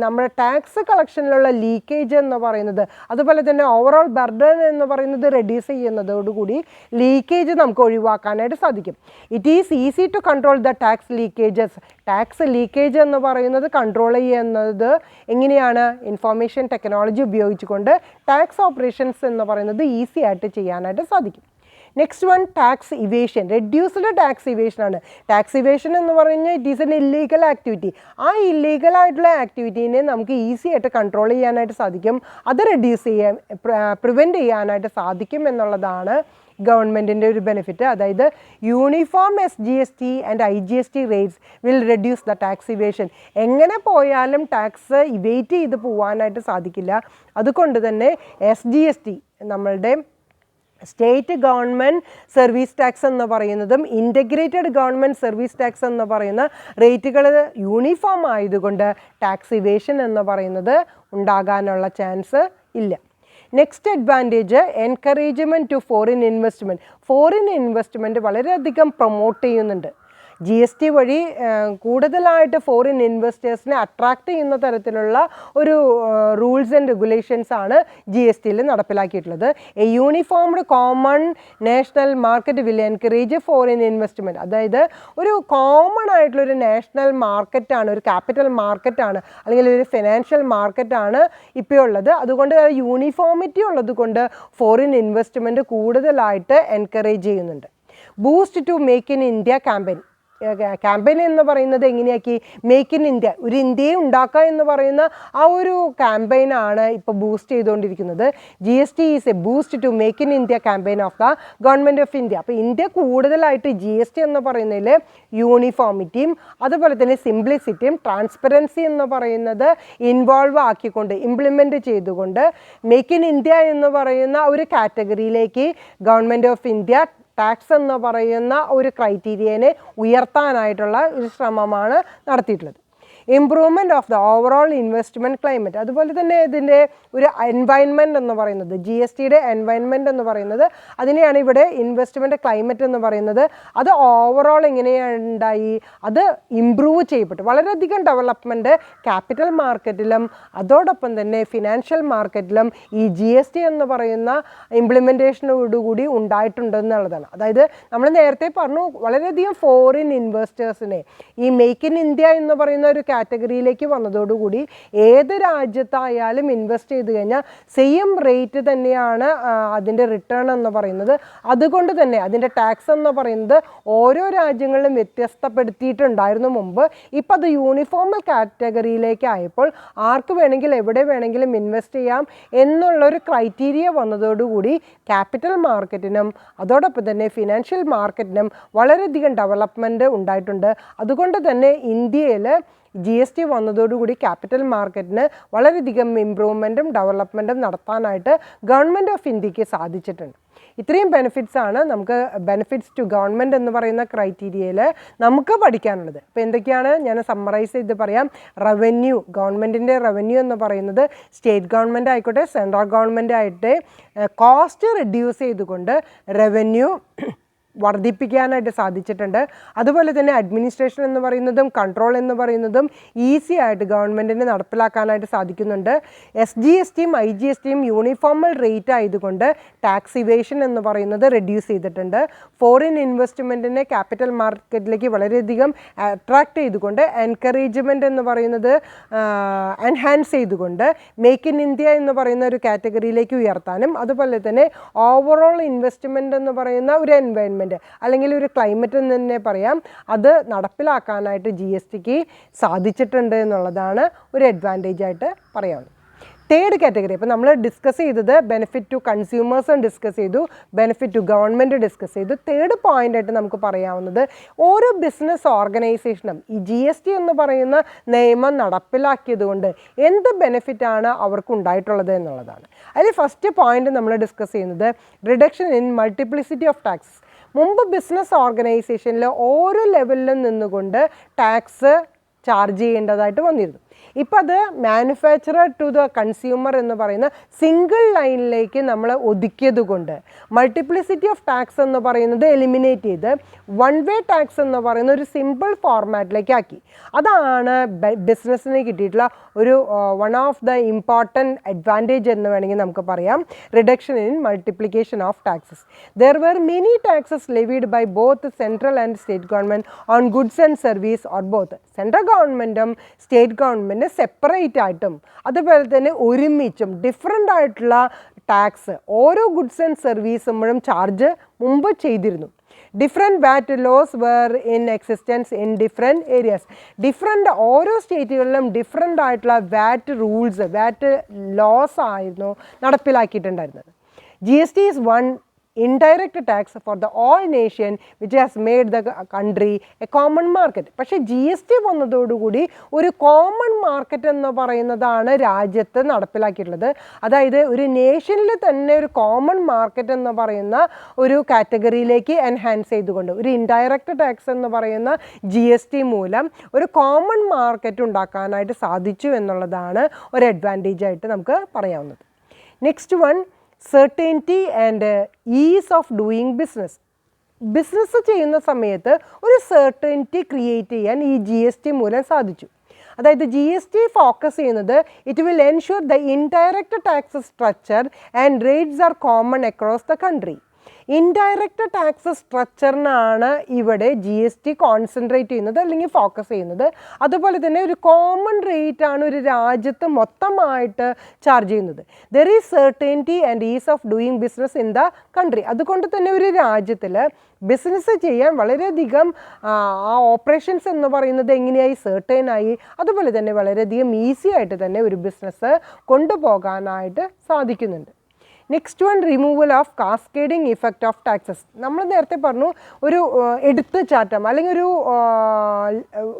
നമ്മുടെ ടാക്സ് കളക്ഷനിലുള്ള ലീക്കേജ് എന്ന് പറയുന്നത്, അതുപോലെ തന്നെ ഓവറോൾ ബർഡൻ എന്ന് പറയുന്നത് റെഡ്യൂസ് ചെയ്യുന്നതോടുകൂടി ലീക്കേജ് നമുക്ക് ഒഴിവാക്കാനായിട്ട് സാധിക്കും. It is easy to control the tax leakages. Tax leakage എന്ന് പറയുന്നത് കൺട്രോൾ ചെയ്യുന്നത് എങ്ങനെയാണ്? ഇൻഫോർമേഷൻ ടെക്നോളജി ഉപയോഗിച്ചുകൊണ്ട് ടാക്സ് ഓപ്പറേഷൻസ് എന്ന് പറയുന്നത് ഈസി ആയിട്ട് ചെയ്യാനായിട്ട് സാധിക്കും. Next one, tax evasion. Reduced tax evasion ആണ്. ടാക്സ് ഇവേഷൻ എന്ന് പറഞ്ഞാൽ it is an illegal activity. ആ ഇല്ലീഗൽ ആയിട്ടുള്ള ആക്ടിവിറ്റീനെ നമുക്ക് ഈസി ആയിട്ട് കൺട്രോൾ ചെയ്യാനായിട്ട് സാധിക്കും, അത് റെഡ്യൂസ് ചെയ്യാൻ, പ്രിവെൻറ്റ് ചെയ്യാനായിട്ട് സാധിക്കും എന്നുള്ളതാണ് ഗവൺമെൻറ്റിൻ്റെ ഒരു ബെനിഫിറ്റ്. അതായത് uniform SGST and IGST rates will reduce the tax evasion. എങ്ങനെ പോയാലും ടാക്സ് ഇവേറ്റ് ചെയ്ത് പോകാനായിട്ട് സാധിക്കില്ല. അതുകൊണ്ട് തന്നെ SGST, നമ്മളുടെ സ്റ്റേറ്റ് ഗവൺമെൻറ് സർവീസ് ടാക്സ് എന്ന് പറയുന്നതും ഇൻ്റഗ്രേറ്റഡ് ഗവൺമെൻറ് സർവീസ് ടാക്സ് എന്ന് പറയുന്ന റേറ്റുകൾ യൂണിഫോം ആയതുകൊണ്ട് ടാക്സ് ഇവേഷൻ എന്ന് പറയുന്നത് ഉണ്ടാകാനുള്ള ചാൻസ് ഇല്ല. Next advantage, encouragement to foreign investment. Foreign investment വളരെയധികം പ്രൊമോട്ട് ചെയ്യുന്നുണ്ട്. GST വഴി കൂടുതലായിട്ട് ഫോറിൻ ഇൻവെസ്റ്റേഴ്സിനെ അട്രാക്ട് ചെയ്യുന്ന തരത്തിലുള്ള ഒരു റൂൾസ് ആൻഡ് റെഗുലേഷൻസ് ആണ് GSTയിൽ നടപ്പിലാക്കിയിട്ടുള്ളത്. A uniformed common national market will encourage foreign investment. അതായത് ഒരു കോമൺ ആയിട്ടുള്ളൊരു നാഷണൽ മാർക്കറ്റാണ്, ഒരു ക്യാപിറ്റൽ മാർക്കറ്റാണ്, അല്ലെങ്കിൽ ഒരു ഫിനാൻഷ്യൽ മാർക്കറ്റാണ് ഇപ്പോൾ ഉള്ളത്. അതുകൊണ്ട് യൂണിഫോമിറ്റി ഉള്ളത് കൊണ്ട് ഫോറിൻ ഇൻവെസ്റ്റ്മെൻറ്റ് കൂടുതലായിട്ട് എൻകറേജ് ചെയ്യുന്നുണ്ട്. Boost to make in India campaign എന്ന് പറയുന്നത് എങ്ങനെയാക്കി? മേക്ക് ഇൻ ഇന്ത്യ, ഒരു ഇന്ത്യയെ ഉണ്ടാക്കുക എന്ന് പറയുന്ന ആ ഒരു ക്യാമ്പയിനാണ് ഇപ്പോൾ ബൂസ്റ്റ് ചെയ്തുകൊണ്ടിരിക്കുന്നത്. GST is a boost to make in India campaign of the government of India. അപ്പോൾ ഇന്ത്യ കൂടുതലായിട്ട് GST എന്ന് പറയുന്നതിൽ യൂണിഫോമിറ്റിയും അതുപോലെ തന്നെ സിംപ്ലിസിറ്റിയും ട്രാൻസ്പെറൻസി എന്ന് പറയുന്നത് ഇൻവോൾവ് ആക്കിക്കൊണ്ട് ഇംപ്ലിമെൻറ്റ് ചെയ്തുകൊണ്ട് മേക്ക് ഇൻ ഇന്ത്യ എന്ന് പറയുന്ന ഒരു കാറ്റഗറിയിലേക്ക് ഗവൺമെൻറ് ഓഫ് ഇന്ത്യ ടാക്സ് എന്ന് പറയുന്ന ഒരു ക്രൈറ്റീരിയനെ ഉയർത്താനായിട്ടുള്ള ഒരു ശ്രമമാണ് നടത്തിയിട്ടുള്ളത്. Improvement of the overall investment climate. അതുപോലെ തന്നെ ഇതിൻ്റെ ഒരു എൻവയൺമെൻറ്റ് എന്ന് പറയുന്നത്, GSTയുടെ എൻവയൺമെൻറ്റ് എന്ന് പറയുന്നത് അതിനെയാണ് ഇവിടെ ഇൻവെസ്റ്റ്മെൻറ്റ് ക്ലൈമറ്റ് എന്ന് പറയുന്നത്. അത് ഓവറോൾ എങ്ങനെയുണ്ടായി? അത് ഇംപ്രൂവ് ചെയ്യപ്പെട്ടു. വളരെയധികം ഡെവലപ്മെൻറ്റ് ക്യാപിറ്റൽ മാർക്കറ്റിലും അതോടൊപ്പം തന്നെ ഫിനാൻഷ്യൽ മാർക്കറ്റിലും ഈ GST എന്ന് പറയുന്ന ഇംപ്ലിമെൻറ്റേഷനോടുകൂടി ഉണ്ടായിട്ടുണ്ടെന്നുള്ളതാണ്. അതായത് നമ്മൾ നേരത്തെ പറഞ്ഞു, വളരെയധികം ഫോറിൻ ഇൻവെസ്റ്റേഴ്സിനെ ഈ മേക്ക് ഇൻ ഇന്ത്യ എന്ന് പറയുന്ന ഒരു കാറ്റഗറിയിലേക്ക് വന്നതോടുകൂടി ഏത് രാജ്യത്തായാലും ഇൻവെസ്റ്റ് ചെയ്ത് കഴിഞ്ഞാൽ സെയിം റേറ്റ് തന്നെയാണ് അതിൻ്റെ റിട്ടേൺ എന്ന് പറയുന്നത്. അതുകൊണ്ട് തന്നെ അതിൻ്റെ ടാക്സ് എന്ന് പറയുന്നത് ഓരോ രാജ്യങ്ങളിലും വ്യത്യസ്തപ്പെടുത്തിയിട്ടുണ്ടായിരുന്നു മുമ്പ്. ഇപ്പം അത് യൂണിഫോമൽ കാറ്റഗറിയിലേക്ക് ആയപ്പോൾ ആർക്ക് വേണമെങ്കിലും എവിടെ വേണമെങ്കിലും ഇൻവെസ്റ്റ് ചെയ്യാം എന്നുള്ളൊരു ക്രൈറ്റീരിയ വന്നതോടുകൂടി ക്യാപിറ്റൽ മാർക്കറ്റിനും അതോടൊപ്പം തന്നെ ഫിനാൻഷ്യൽ മാർക്കറ്റിനും വളരെയധികം ഡെവലപ്മെൻറ്റ് ഉണ്ടായിട്ടുണ്ട്. അതുകൊണ്ട് തന്നെ ഇന്ത്യയിൽ GST വന്നതോടുകൂടി ക്യാപിറ്റൽ മാർക്കറ്റിന് വളരെയധികം ഇമ്പ്രൂവ്മെൻറ്റും ഡെവലപ്മെൻറ്റും നടത്താനായിട്ട് ഗവൺമെൻറ് ഓഫ് ഇന്ത്യക്ക് സാധിച്ചിട്ടുണ്ട്. ഇത്രയും ബെനിഫിറ്റ്സാണ് നമുക്ക് ബെനിഫിറ്റ്സ് ടു ഗവൺമെൻറ് എന്ന് പറയുന്ന ക്രൈറ്റീരിയയിൽ നമുക്ക് പഠിക്കാനുള്ളത്. അപ്പോൾ എന്തൊക്കെയാണ് ഞാൻ സമ്മറൈസ് ചെയ്ത് പറയാം. റവന്യൂ, ഗവൺമെൻറ്റിൻ്റെ റവന്യൂ എന്ന് പറയുന്നത് സ്റ്റേറ്റ് ഗവൺമെൻറ് ആയിക്കോട്ടെ സെൻട്രൽ ഗവൺമെൻറ് ആയിട്ട് കോസ്റ്റ് റെഡ്യൂസ് ചെയ്തുകൊണ്ട് റവന്യൂ വർദ്ധിപ്പിക്കാനായിട്ട് സാധിച്ചിട്ടുണ്ട്. അതുപോലെ തന്നെ അഡ്മിനിസ്ട്രേഷൻ എന്ന് പറയുന്നതും കൺട്രോൾ എന്ന് പറയുന്നതും ഈസി ആയിട്ട് ഗവൺമെൻറ്റിന് നടപ്പിലാക്കാനായിട്ട് സാധിക്കുന്നുണ്ട്. SGSTയും IGSTയും യൂണിഫോമൽ റേറ്റ് ആയതുകൊണ്ട് ടാക്സ് ഇവേഷൻ എന്ന് പറയുന്നത് റെഡ്യൂസ് ചെയ്തിട്ടുണ്ട്. ഫോറിൻ ഇൻവെസ്റ്റ്മെൻറ്റിനെ ക്യാപിറ്റൽ മാർക്കറ്റിലേക്ക് വളരെയധികം അട്രാക്റ്റ് ചെയ്തുകൊണ്ട് എൻകറേജ്മെൻറ്റ് എന്ന് പറയുന്നത് എൻഹാൻസ് ചെയ്തുകൊണ്ട് മേക്ക് ഇൻ ഇന്ത്യ എന്ന് പറയുന്ന ഒരു കാറ്റഗറിയിലേക്ക് ഉയർത്താനും അതുപോലെ തന്നെ ഓവറോൾ ഇൻവെസ്റ്റ്മെൻറ്റ് എന്ന് പറയുന്ന ഒരു എൻവയൺമെൻറ്റ് അല്ലെങ്കിൽ ഒരു ക്ലൈമറ്റ് എന്ന് തന്നെ പറയാം, അത് നടപ്പിലാക്കാനായിട്ട് GSTക്ക് സാധിച്ചിട്ടുണ്ട് എന്നുള്ളതാണ് ഒരു അഡ്വാൻറ്റേജ് ആയിട്ട് പറയാവുന്നത്. തേർഡ് കാറ്റഗറി, അപ്പോൾ നമ്മൾ ഡിസ്കസ് ചെയ്തത് ബെനിഫിറ്റ് ടു കൺസ്യൂമേഴ്സും ഡിസ്കസ് ചെയ്തു, ബെനിഫിറ്റ് ടു ഗവൺമെൻറ് ഡിസ്കസ് ചെയ്തു. തേർഡ് പോയിൻ്റായിട്ട് നമുക്ക് പറയാവുന്നത് ഓരോ ബിസിനസ് ഓർഗനൈസേഷനും ഈ GST എന്ന് പറയുന്ന നിയമം നടപ്പിലാക്കിയത് കൊണ്ട് എന്ത് ബെനിഫിറ്റാണ് അവർക്ക് ഉണ്ടായിട്ടുള്ളത് എന്നുള്ളതാണ്. അതിൽ ഫസ്റ്റ് പോയിൻ്റ് നമ്മൾ ഡിസ്കസ് ചെയ്യുന്നത് reduction in multiplicity of tax. മുമ്പ് ബിസിനസ് ഓർഗനൈസേഷനിൽ ഓരോ ലെവലിലും നിന്നുകൊണ്ട് ടാക്സ് ചാർജ് ചെയ്യേണ്ടതായിട്ട് വന്നിരുന്നു. ഇപ്പം അത് മാനുഫാക്ചറർ ടു ദ കൺസ്യൂമർ എന്ന് പറയുന്ന സിംഗിൾ ലൈനിലേക്ക് നമ്മൾ ഒതുക്കിയത് കൊണ്ട് മൾട്ടിപ്ലിസിറ്റി ഓഫ് ടാക്സ് എന്ന് പറയുന്നത് എലിമിനേറ്റ് ചെയ്ത് വൺ വേ ടാക്സ് എന്ന് പറയുന്ന ഒരു സിമ്പിൾ ഫോർമാറ്റിലേക്ക് ആക്കി. അതാണ് ബിസിനസ്സിന് കിട്ടിയിട്ടുള്ള ഒരു one of the important advantage എന്ന് വേണമെങ്കിൽ നമുക്ക് പറയാം. Reduction in multiplication of taxes. There were many taxes levied by both central and state government on goods and service or both. Central ഗവൺമെൻറ്റും സ്റ്റേറ്റ് ഗവൺമെൻറ് സെപ്പറേറ്റ് ആയിട്ടും അതുപോലെ തന്നെ ഒരുമിച്ചും different ആയിട്ടുള്ള ടാക്സ് ഓരോ ഗുഡ്സ് ആൻഡ് സർവീസുമ്പോഴും ചാർജ് മുമ്പ് ചെയ്തിരുന്നു. Different VAT laws were in existence in different areas. Different ഓരോ സ്റ്റേറ്റുകളിലും ഡിഫറെൻ്റ് ആയിട്ടുള്ള വാറ്റ് റൂൾസ്, വാറ്റ് ലോസ് ആയിരുന്നു നടപ്പിലാക്കിയിട്ടുണ്ടായിരുന്നത്. GST is one indirect tax for the all nation which has made the country a common market. പക്ഷേ GST വന്നതോടുകൂടി ഒരു common market എന്ന് പറയുന്നതാണ് രാജ്യത്ത് നടപ്പിലാക്കിയിട്ടുള്ളത്. അതായത് ഒരു നേഷനിൽ തന്നെ ഒരു കോമൺ മാർക്കറ്റ് എന്ന് പറയുന്ന ഒരു കാറ്റഗറിയിലേക്ക് എൻഹാൻസ് ചെയ്തുകൊണ്ട് ഒരു ഇൻഡയറക്റ്റ് ടാക്സ് എന്ന് പറയുന്ന GST മൂലം ഒരു കോമൺ മാർക്കറ്റ് ഉണ്ടാക്കാനായിട്ട് സാധിച്ചു എന്നുള്ളതാണ് ഒരു അഡ്വാൻറ്റേജ് ആയിട്ട് നമുക്ക് പറയാവുന്നത്. Next one, certainty and ease of doing business. Business ചെയ്യുന്ന സമയത്ത് ഒരു സെർട്ടനിറ്റി ക്രിയേറ്റ് ചെയ്യാൻ ഈ GST മൂലം സാധിച്ചു. അതായത് GST ഫോക്കസ് ചെയ്യുന്നത് it will ensure the indirect tax structure and rates are common across the country. Indirect tax സ്ട്രക്ചറിനാണ് ഇവിടെ GST കോൺസെൻട്രേറ്റ് ചെയ്യുന്നത് അല്ലെങ്കിൽ ഫോക്കസ് ചെയ്യുന്നത്. അതുപോലെ തന്നെ ഒരു കോമൺ റേറ്റ് ആണ് ഒരു രാജ്യത്ത് മൊത്തമായിട്ട് ചാർജ് ചെയ്യുന്നത്. There is certainty and is of doing business in the country. അതുകൊണ്ട് തന്നെ ഒരു രാജ്യത്തിൽ ബിസിനസ് ചെയ്യാൻ വളരെയധികം ആ ഓപ്പറേഷൻസ് എന്ന് പറയുന്നത് എങ്ങനെയായി സെർട്ടൈനായി, അതുപോലെ തന്നെ വളരെയധികം ഈസി ആയിട്ട് തന്നെ ഒരു ബിസിനസ് കൊണ്ടുപോകാനായിട്ട് സാധിക്കുന്നുണ്ട്. Next one, removal of cascading effect of taxes. നമ്മൾ നേരത്തെ പറഞ്ഞു ഒരു എടുത്തുചാട്ടം അല്ലെങ്കിൽ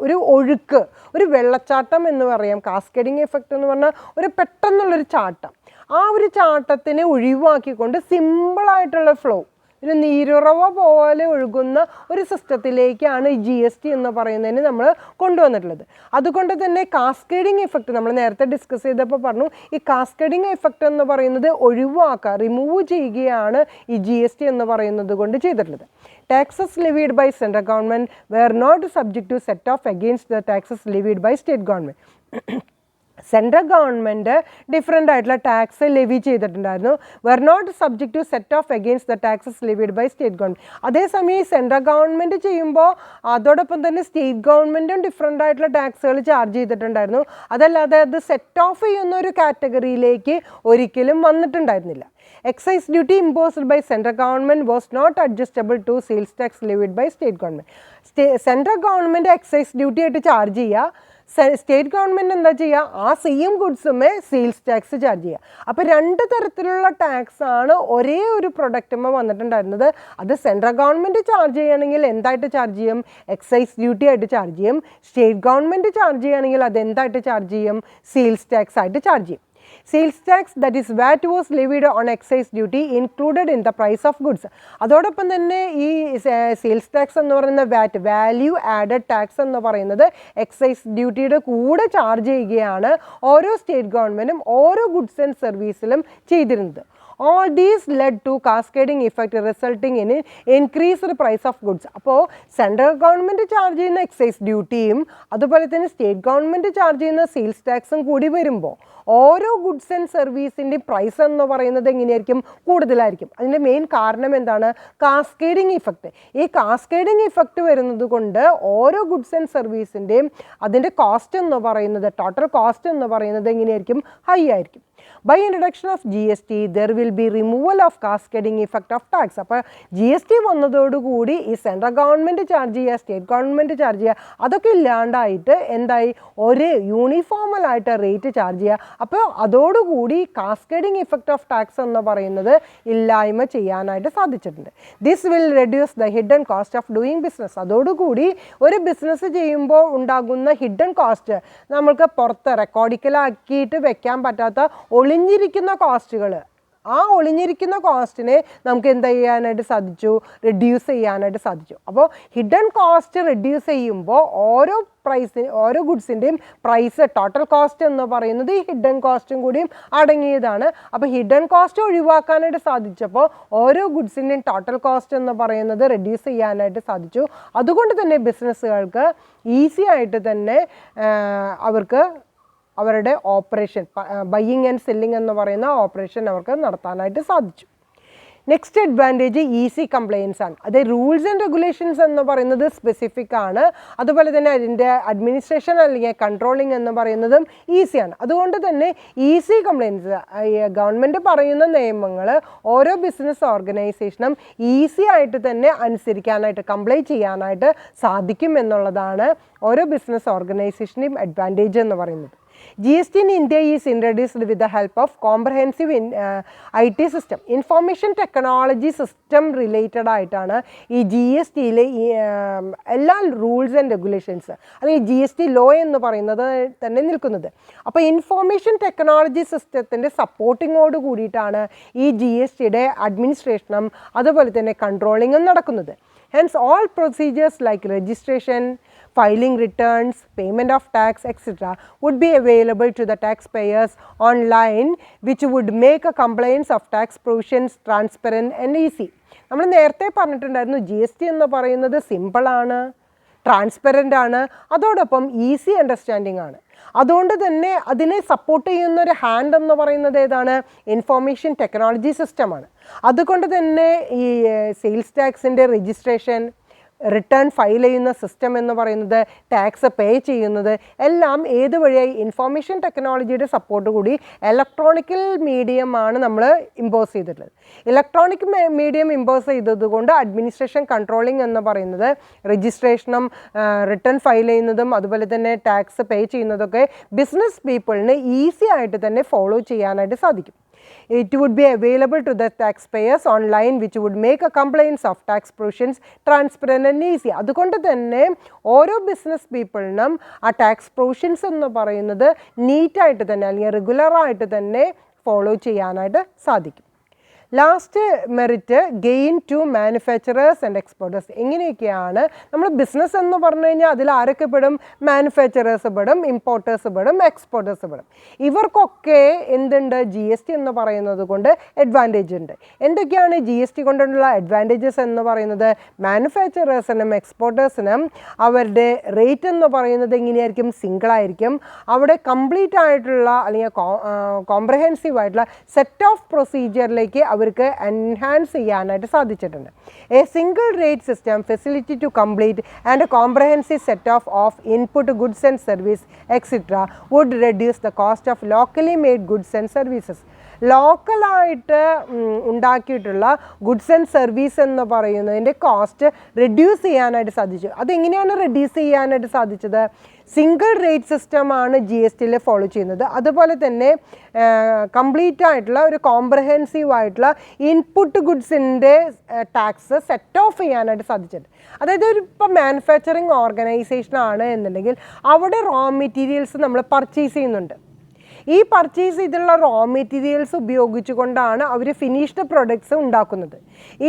ഒരു ഒഴുക്ക്, ഒരു വെള്ളച്ചാട്ടം എന്ന് പറയാം. കാസ്കേഡിങ് ഇഫക്റ്റ് എന്ന് പറഞ്ഞാൽ ഒരു പെട്ടെന്നുള്ളൊരു ചാട്ടം. ആ ഒരു ചാട്ടത്തിനെ ഒഴിവാക്കിക്കൊണ്ട് സിമ്പിളായിട്ടുള്ള ഫ്ലോ, ഒരു നീരുറവ പോലെ ഒഴുകുന്ന ഒരു സിസ്റ്റത്തിലേക്കാണ് ഈ GST എന്ന് പറയുന്നതിന് നമ്മൾ കൊണ്ടുവന്നിട്ടുള്ളത്. അതുകൊണ്ട് തന്നെ കാസ്കേഡിങ് ഇഫക്റ്റ് നമ്മൾ നേരത്തെ ഡിസ്കസ് ചെയ്തപ്പോൾ പറഞ്ഞു, ഈ കാസ്കേഡിങ് ഇഫക്റ്റ് എന്ന് പറയുന്നത് ഒഴിവാക്കുക, റിമൂവ് ചെയ്യുകയാണ് ഈ GST എന്ന് പറയുന്നത് കൊണ്ട് ചെയ്തിട്ടുള്ളത്. Taxes levied by central government were not subject to set off against the taxes levied by state government. Central government different ആയിട്ടുള്ള ടാക്സ് ലെവി ചെയ്തിട്ടുണ്ടായിരുന്നു. Were not subject to set off against the taxes levied by state government. അതേസമയം central government ചെയ്യുമ്പോൾ അതോടൊപ്പം തന്നെ state ഗവൺമെൻറ്റും different ആയിട്ടുള്ള ടാക്സുകൾ charge ചെയ്തിട്ടുണ്ടായിരുന്നു. അതല്ലാതെ അത് സെറ്റ് ഓഫ് ചെയ്യുന്ന ഒരു കാറ്റഗറിയിലേക്ക് ഒരിക്കലും വന്നിട്ടുണ്ടായിരുന്നില്ല. Excise duty imposed by central government was not adjustable to sales tax levied by state government. Central government excise duty ആയിട്ട് ചാർജ് ചെയ്യുക, സ്റ്റേറ്റ് ഗവൺമെൻറ് എന്താ ചെയ്യുക, ആ സെയിം ഗുഡ്സുമേ സെയിൽസ് ടാക്സ് ചാർജ് ചെയ്യുക. അപ്പോൾ രണ്ട് തരത്തിലുള്ള ടാക്സ് ആണ് ഒരേ ഒരു പ്രൊഡക്റ്റുമേ വന്നിട്ടുണ്ടായിരുന്നത്. അത് സെൻട്രൽ ഗവൺമെൻറ് ചാർജ് ചെയ്യുകയാണെങ്കിൽ എന്തായിട്ട് ചാർജ് ചെയ്യും? എക്സൈസ് ഡ്യൂട്ടി ആയിട്ട് ചാർജ് ചെയ്യും. സ്റ്റേറ്റ് ഗവൺമെൻറ് ചാർജ് ചെയ്യുകയാണെങ്കിൽ അത് എന്തായിട്ട് ചാർജ് ചെയ്യും? സെയിൽസ് ടാക്സ് ആയിട്ട് ചാർജ് ചെയ്യും. Sales tax, that is VAT was levied on excise duty included in the price of goods. അതോടൊപ്പം തന്നെ ഈ സെയിൽസ് ടാക്സ് എന്ന് പറയുന്ന VAT, വാല്യൂ ആഡഡ് ടാക്സ് എന്ന് പറയുന്നത് എക്സൈസ് ഡ്യൂട്ടിയുടെ കൂടെ ചാർജ് ചെയ്യുകയാണ് ഓരോ സ്റ്റേറ്റ് ഗവൺമെൻറ്റും ഓരോ ഗുഡ്സ് ആൻഡ് സർവീസിലും ചെയ്തിരുന്നത്. All these led to cascading effect resulting in increased price of goods. അപ്പോൾ സെൻട്രൽ ഗവൺമെൻറ് ചാർജ് ചെയ്യുന്ന എക്സൈസ് ഡ്യൂട്ടിയും അതുപോലെ തന്നെ സ്റ്റേറ്റ് ഗവൺമെൻറ് ചാർജ് ചെയ്യുന്ന സെയിൽസ് ടാക്സും കൂടി വരുമ്പോൾ ഓരോ ഗുഡ്സ് ആൻഡ് സർവീസിൻ്റെ പ്രൈസ് എന്ന് പറയുന്നത് എങ്ങനെയായിരിക്കും? കൂടുതലായിരിക്കും. അതിൻ്റെ മെയിൻ കാരണം എന്താണ്? Cascading effect. ഈ കാസ്കേഡിങ് ഇഫക്റ്റ് വരുന്നത് കൊണ്ട് ഓരോ ഗുഡ്സ് ആൻഡ് സർവീസിൻ്റെയും അതിൻ്റെ കോസ്റ്റ് എന്ന് പറയുന്നത്, ടോട്ടൽ കോസ്റ്റ് എന്ന് പറയുന്നത് എങ്ങനെയായിരിക്കും? ഹൈ ആയിരിക്കും. By introduction of GST, there will be removal of cascading effect of tax. അപ്പോൾ GST വന്നതോടുകൂടി ഈ സെൻട്രൽ ഗവൺമെൻറ് ചാർജ് ചെയ്യുക, സ്റ്റേറ്റ് ഗവൺമെൻറ് ചാർജ് ചെയ്യുക, അതൊക്കെ ഇല്ലാണ്ടായിട്ട് എന്തായി? ഒരേ യൂണിഫോമലായിട്ട് റേറ്റ് ചാർജ് ചെയ്യുക. അപ്പോൾ അതോടുകൂടി കാസ്കേഡിങ് ഇഫക്റ്റ് ഓഫ് ടാക്സ് എന്ന് പറയുന്നത് ഇല്ലായ്മ ചെയ്യാനായിട്ട് സാധിച്ചിട്ടുണ്ട്. This will reduce the hidden cost of doing business. അതോടുകൂടി ഒരു ബിസിനസ് ചെയ്യുമ്പോൾ ഉണ്ടാകുന്ന ഹിഡൻ കോസ്റ്റ്, നമ്മൾക്ക് പുറത്ത് റെക്കോർഡിക്കലാക്കിയിട്ട് വെക്കാൻ പറ്റാത്ത ഒളിഞ്ഞിരിക്കുന്ന കോസ്റ്റുകൾ, ആ ഒളിഞ്ഞിരിക്കുന്ന കോസ്റ്റിനെ നമുക്ക് എന്താ ചെയ്യാനായിട്ട് സാധിച്ചു? റിഡ്യൂസ് ചെയ്യാനായിട്ട് സാധിച്ചു. അപ്പോൾ ഹിഡൻ കോസ്റ്റ് റിഡ്യൂസ് ചെയ്യുമ്പോൾ ഓരോ ഗുഡ്സിൻ്റെയും പ്രൈസ്, ടോട്ടൽ കോസ്റ്റ് എന്ന് പറയുന്നത് ഈ ഹിഡൻ കോസ്റ്റും കൂടിയും അടങ്ങിയതാണ്. അപ്പോൾ ഹിഡൻ കോസ്റ്റ് ഒഴിവാക്കാനായിട്ട് സാധിച്ചപ്പോൾ ഓരോ ഗുഡ്സിൻ്റെയും ടോട്ടൽ കോസ്റ്റ് എന്ന് പറയുന്നത് റിഡ്യൂസ് ചെയ്യാനായിട്ട് സാധിച്ചു. അതുകൊണ്ട് തന്നെ ബിസിനസ്സുകൾക്ക് ഈസി ആയിട്ട് തന്നെ അവർക്ക് അവരുടെ ഓപ്പറേഷൻ, ബയ്യിങ് ആൻഡ് സെല്ലിംഗ് എന്ന് പറയുന്ന ഓപ്പറേഷൻ അവർക്ക് നടത്താനായിട്ട് സാധിച്ചു. നെക്സ്റ്റ് അഡ്വാൻറ്റേജ് ഈസി കംപ്ലയൻസ് ആണ്. അത് റൂൾസ് ആൻഡ് റെഗുലേഷൻസ് എന്ന് പറയുന്നത് സ്പെസിഫിക് ആണ്. അതുപോലെ തന്നെ അതിൻ്റെ അഡ്മിനിസ്ട്രേഷൻ അല്ലെങ്കിൽ കൺട്രോളിങ് എന്ന് പറയുന്നതും ഈസിയാണ്. അതുകൊണ്ട് തന്നെ ഈസി കംപ്ലയൻസ്, ഗവൺമെൻറ് പറയുന്ന നിയമങ്ങൾ ഓരോ ബിസിനസ് ഓർഗനൈസേഷനും ഈസി ആയിട്ട് തന്നെ അനുസരിക്കാനായിട്ട്, കംപ്ലൈ ചെയ്യാനായിട്ട് സാധിക്കും എന്നുള്ളതാണ് ഓരോ ബിസിനസ് ഓർഗനൈസേഷൻ്റെയും അഡ്വാൻറ്റേജ് എന്ന് പറയുന്നത്. GST in India is introduced with the help of comprehensive IT system. Information technology system related ആയിട്ടാണ് ഈ GSTയിലെ എല്ലാ റൂൾസ് ആൻഡ് റെഗുലേഷൻസ് അല്ലെങ്കിൽ GST ലോ എന്ന് പറയുന്നത് തന്നെ നിൽക്കുന്നത്. അപ്പോൾ ഇൻഫോർമേഷൻ ടെക്നോളജി സിസ്റ്റത്തിൻ്റെ സപ്പോർട്ടിങ്ങോട് കൂടിയിട്ടാണ് ഈ GSTയുടെ അഡ്മിനിസ്ട്രേഷനും അതുപോലെ തന്നെ കൺട്രോളിങ്ങും നടക്കുന്നത്. Hence all procedures like registration, filing returns, payment of tax, etc. would be available to the taxpayers online, which would make a compliance of tax provisions transparent and easy. നമ്മൾ നേരത്തെ പറഞ്ഞിട്ടുണ്ടായിരുന്നു GST എന്ന് പറയുന്നത് സിമ്പിളാണ്, ട്രാൻസ്പെറൻ്റ് ആണ്, അതോടൊപ്പം easy understanding ആണ്. അതുകൊണ്ട് തന്നെ അതിനെ സപ്പോർട്ട് ചെയ്യുന്ന ഒരു ഹാൻഡ് എന്ന് പറയുന്നത് ഏതാണ്? ഇൻഫോർമേഷൻ ടെക്നോളജി സിസ്റ്റമാണ്. അതുകൊണ്ട് തന്നെ ഈ സെയിൽസ് ടാക്സിൻ്റെ രജിസ്ട്രേഷൻ, റിട്ടേൺ ഫയൽ ചെയ്യുന്ന സിസ്റ്റം എന്ന് പറയുന്നത്, ടാക്സ് പേ ചെയ്യുന്നത് എല്ലാം ഏത് വഴിയായി? ഇൻഫോർമേഷൻ ടെക്നോളജിയുടെ സപ്പോർട്ട് കൂടി ഇലക്ട്രോണിക്കൽ മീഡിയമാണ് നമ്മൾ ഇമ്പോസ് ചെയ്തിട്ടുള്ളത്. ഇലക്ട്രോണിക് മീഡിയം ഇമ്പോസ് ചെയ്തതുകൊണ്ട് അഡ്മിനിസ്ട്രേഷൻ കൺട്രോളിംഗ് എന്ന് പറയുന്നത് രജിസ്ട്രേഷനും റിട്ടേൺ ഫയൽ ചെയ്യുന്നതും അതുപോലെ തന്നെ ടാക്സ് പേ ചെയ്യുന്നതൊക്കെ ബിസിനസ് പീപ്പിളിന് ഈസി ആയിട്ട് തന്നെ ഫോളോ ചെയ്യാനായിട്ട് സാധിക്കും. It would be available to the taxpayers online, which would make a compliance of tax provisions transparent and easy. അതുകൊണ്ട് തന്നെ ഓരോ ബിസിനസ് പീപ്പിളിനും ആ ടാക്സ് പ്രൊവിഷൻസ് എന്ന് പറയുന്നത് നീറ്റായിട്ട് തന്നെ അല്ലെങ്കിൽ റെഗുലറായിട്ട് തന്നെ ഫോളോ ചെയ്യാനായിട്ട് സാധിക്കും. Last merit gain to manufacturers and exporters. എങ്ങനെയൊക്കെയാണ് നമ്മൾ ബിസിനസ് എന്ന് പറഞ്ഞു കഴിഞ്ഞാൽ അതിൽ ആരൊക്കെ പെടും? മാനുഫാക്ചറേഴ്സ് പെടും, ഇമ്പോർട്ടേഴ്സ് പെടും, എക്സ്പോർട്ടേഴ്സ് പെടും. ഇവർക്കൊക്കെ എന്തുണ്ട്? GST എന്ന് പറയുന്നത് കൊണ്ട് അഡ്വാൻറ്റേജ് ഉണ്ട്. എന്തൊക്കെയാണ് GST കൊണ്ടുള്ള അഡ്വാൻറ്റേജസ് എന്ന് പറയുന്നത്? മാനുഫാക്ചറേഴ്സിനും എക്സ്പോർട്ടേഴ്സിനും അവരുടെ റേറ്റ് എന്ന് പറയുന്നത് എങ്ങനെയായിരിക്കും? സിംഗിളായിരിക്കും. അവിടെ കംപ്ലീറ്റ് ആയിട്ടുള്ള അല്ലെങ്കിൽ കോംപ്രഹെൻസീവ് ആയിട്ടുള്ള സെറ്റ് ഓഫ് പ്രൊസീജിയറിലേക്ക് അവർക്ക് എൻഹാൻസ് ചെയ്യാനായിട്ട് സാധിച്ചിട്ടുണ്ട്. A single rate system facility to complete and a comprehensive set of input goods and service etcetera would reduce the cost of locally made goods and services. ലോക്കലായിട്ട് ഉണ്ടാക്കിയിട്ടുള്ള goods and service എന്ന് പറയുന്നതിൻ്റെ cost reduce ചെയ്യാനായിട്ട് സാധിച്ചു. അതെങ്ങനെയാണ് reduce ചെയ്യാനായിട്ട് സാധിച്ചത്? Single rate സിസ്റ്റമാണ് GSTയിൽ ഫോളോ ചെയ്യുന്നത്. അതുപോലെ തന്നെ കംപ്ലീറ്റ് ആയിട്ടുള്ള ഒരു കോംപ്രഹെൻസീവ് ആയിട്ടുള്ള ഇൻപുട്ട് ഗുഡ്സിൻ്റെ ടാക്സ് സെറ്റ് ഓഫ് ചെയ്യാനായിട്ട് സാധിച്ചിട്ടുണ്ട്. അതായത് ഇപ്പോൾ മാനുഫാക്ചറിങ് ഓർഗനൈസേഷൻ ആണ് എന്നുണ്ടെങ്കിൽ അവിടെ റോ മെറ്റീരിയൽസ് നമ്മൾ പർച്ചേസ് ചെയ്യുന്നുണ്ട്. ഈ പർച്ചേസ് ചെയ്തുള്ള റോ മെറ്റീരിയൽസ് ഉപയോഗിച്ചുകൊണ്ടാണ് അവർ ഫിനിഷ്ഡ് പ്രൊഡക്ട്സ് ഉണ്ടാക്കുന്നത്.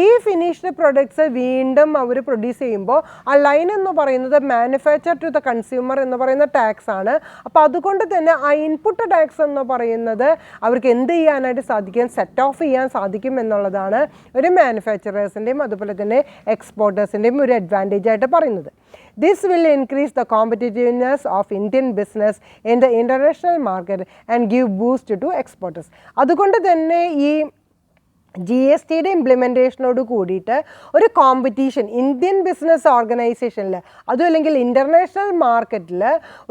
ഈ ഫിനിഷ്ഡ് പ്രൊഡക്ട്സ് വീണ്ടും അവർ പ്രൊഡ്യൂസ് ചെയ്യുമ്പോൾ ആ ലൈൻ എന്ന് പറയുന്നത് മാനുഫാക്ചർ ടു ദ കൺസ്യൂമർ എന്ന് പറയുന്ന ടാക്സ് ആണ്. അപ്പോൾ അതുകൊണ്ട് തന്നെ ആ ഇൻപുട്ട് ടാക്സ് എന്ന് പറയുന്നത് അവർക്ക് എന്ത് ചെയ്യാനായിട്ട് സാധിക്കും? സെറ്റ് ഓഫ് ചെയ്യാൻ സാധിക്കും എന്നുള്ളതാണ് ഒരു മാനുഫാക്ചറേഴ്സിൻ്റെയും അതുപോലെ തന്നെ എക്സ്പോർട്ടേഴ്സിൻ്റെയും ഒരു അഡ്വാൻറ്റേജ് ആയിട്ട് പറയുന്നത്. This will increase the competitiveness of Indian business in the international market and give boost to exporters. അതുകൊണ്ട് തന്നെ ഈ GSTയുടെ ഇംപ്ലിമെൻറ്റേഷനോട് കൂടിയിട്ട് ഒരു കോമ്പറ്റീഷൻ ഇന്ത്യൻ ബിസിനസ് ഓർഗനൈസേഷനിൽ അതും അല്ലെങ്കിൽ ഇൻ്റർനാഷണൽ മാർക്കറ്റിൽ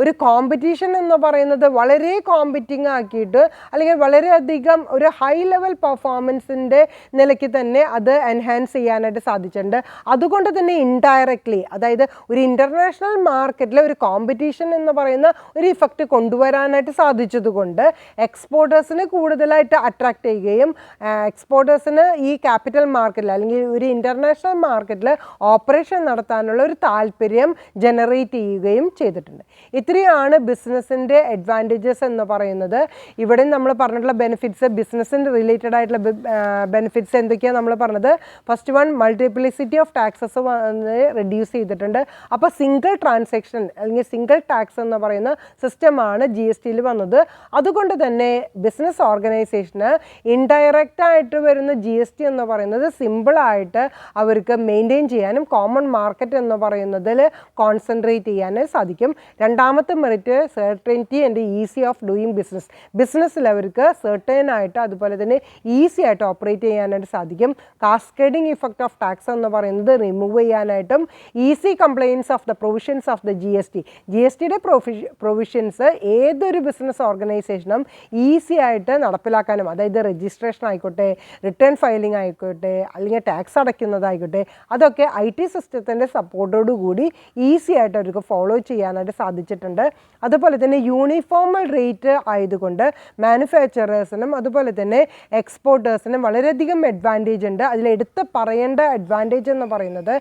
ഒരു കോമ്പറ്റീഷൻ എന്ന് പറയുന്നത് വളരെ കോമ്പറ്റിങ് ആക്കിയിട്ട് അല്ലെങ്കിൽ വളരെയധികം ഒരു ഹൈ ലെവൽ പെർഫോമൻസിൻ്റെ നിലയ്ക്ക് തന്നെ അത് എൻഹാൻസ് ചെയ്യാനായിട്ട് സാധിച്ചിട്ടുണ്ട്. അതുകൊണ്ട് തന്നെ ഇൻഡയറക്ട്ലി അതായത് ഒരു ഇൻ്റർനാഷണൽ മാർക്കറ്റിൽ ഒരു കോമ്പറ്റീഷൻ എന്ന് പറയുന്ന ഒരു ഇഫക്റ്റ് കൊണ്ടുവരാനായിട്ട് സാധിച്ചതുകൊണ്ട് എക്സ്പോർട്ടേഴ്സിനെ കൂടുതലായിട്ട് അട്രാക്റ്റ് ചെയ്യുകയും എക്സ്പോർട്ടേഴ്സിന് ഈ ക്യാപിറ്റൽ മാർക്കറ്റിൽ അല്ലെങ്കിൽ ഒരു ഇൻ്റർനാഷണൽ മാർക്കറ്റിൽ ഓപ്പറേഷൻ നടത്താനുള്ള ഒരു താല്പര്യം ജനറേറ്റ് ചെയ്യുകയും ചെയ്തിട്ടുണ്ട്. ഇത്രയാണ് ബിസിനസ്സിൻ്റെ അഡ്വാൻറ്റേജസ് എന്ന് പറയുന്നത്. ഇവിടെ നമ്മൾ പറഞ്ഞിട്ടുള്ള ബെനിഫിറ്റ്സ്, ബിസിനസ്സിൻ്റെ റിലേറ്റഡ് ആയിട്ടുള്ള ബെനിഫിറ്റ്സ് എന്തൊക്കെയാണ് നമ്മൾ പറഞ്ഞത്? First one, multiplicity of taxes reduce ചെയ്തിട്ടുണ്ട്. അപ്പോൾ സിംഗിൾ ട്രാൻസാക്ഷൻ അല്ലെങ്കിൽ സിംഗിൾ ടാക്സ് എന്ന് പറയുന്ന സിസ്റ്റമാണ് GSTയിൽ വന്നത്. അതുകൊണ്ട് തന്നെ ബിസിനസ് ഓർഗനൈസേഷന് ഇൻഡയറക്റ്റായിട്ട് വരുന്ന GST എന്ന് പറയുന്നത് സിമ്പിളായിട്ട് അവർക്ക് മെയിൻറ്റെയിൻ ചെയ്യാനും കോമൺ മാർക്കറ്റ് എന്ന് പറയുന്നതിൽ കോൺസെൻട്രേറ്റ് ചെയ്യാനും സാധിക്കും. രണ്ടാമത്തെ merit certainty and easy of doing business. ബിസിനസ്സിൽ അവർക്ക് സെർട്ടൻ ആയിട്ട് അതുപോലെ തന്നെ ഈസി ആയിട്ട് ഓപ്പറേറ്റ് ചെയ്യാനായിട്ട് സാധിക്കും. കാസ്കേഡിങ് ഇഫക്റ്റ് ഓഫ് ടാക്സ് എന്ന് പറയുന്നത് റിമൂവ് ചെയ്യാനായിട്ടും easy compliance of the provisions of the GSTയുടെ പ്രൊവിഷൻസ് ഏതൊരു ബിസിനസ് ഓർഗനൈസേഷനും ഈസി ആയിട്ട് നടപ്പിലാക്കാനും, അതായത് രജിസ്ട്രേഷൻ ആയിക്കോട്ടെ, റിട്ടേൺ ഫയലിംഗ് ആയിക്കോട്ടെ, അല്ലെങ്കിൽ ടാക്സ് അടയ്ക്കുന്നതായിക്കോട്ടെ, അതൊക്കെ IT സിസ്റ്റത്തിൻ്റെ സപ്പോർട്ടോടുകൂടി ഈസി ആയിട്ട് അവർക്ക് ഫോളോ ചെയ്യാനായിട്ട് സാധിച്ചിട്ടുണ്ട്. അതുപോലെ തന്നെ യൂണിഫോമൽ റേറ്റ് ആയതുകൊണ്ട് മാനുഫാക്ചറേഴ്സിനും അതുപോലെ തന്നെ എക്സ്പോർട്ടേഴ്സിനും വളരെയധികം അഡ്വാൻറ്റേജ് ഉണ്ട്. അതിലെടുത്ത് പറയേണ്ട അഡ്വാൻറ്റേജ് എന്ന് പറയുന്നത്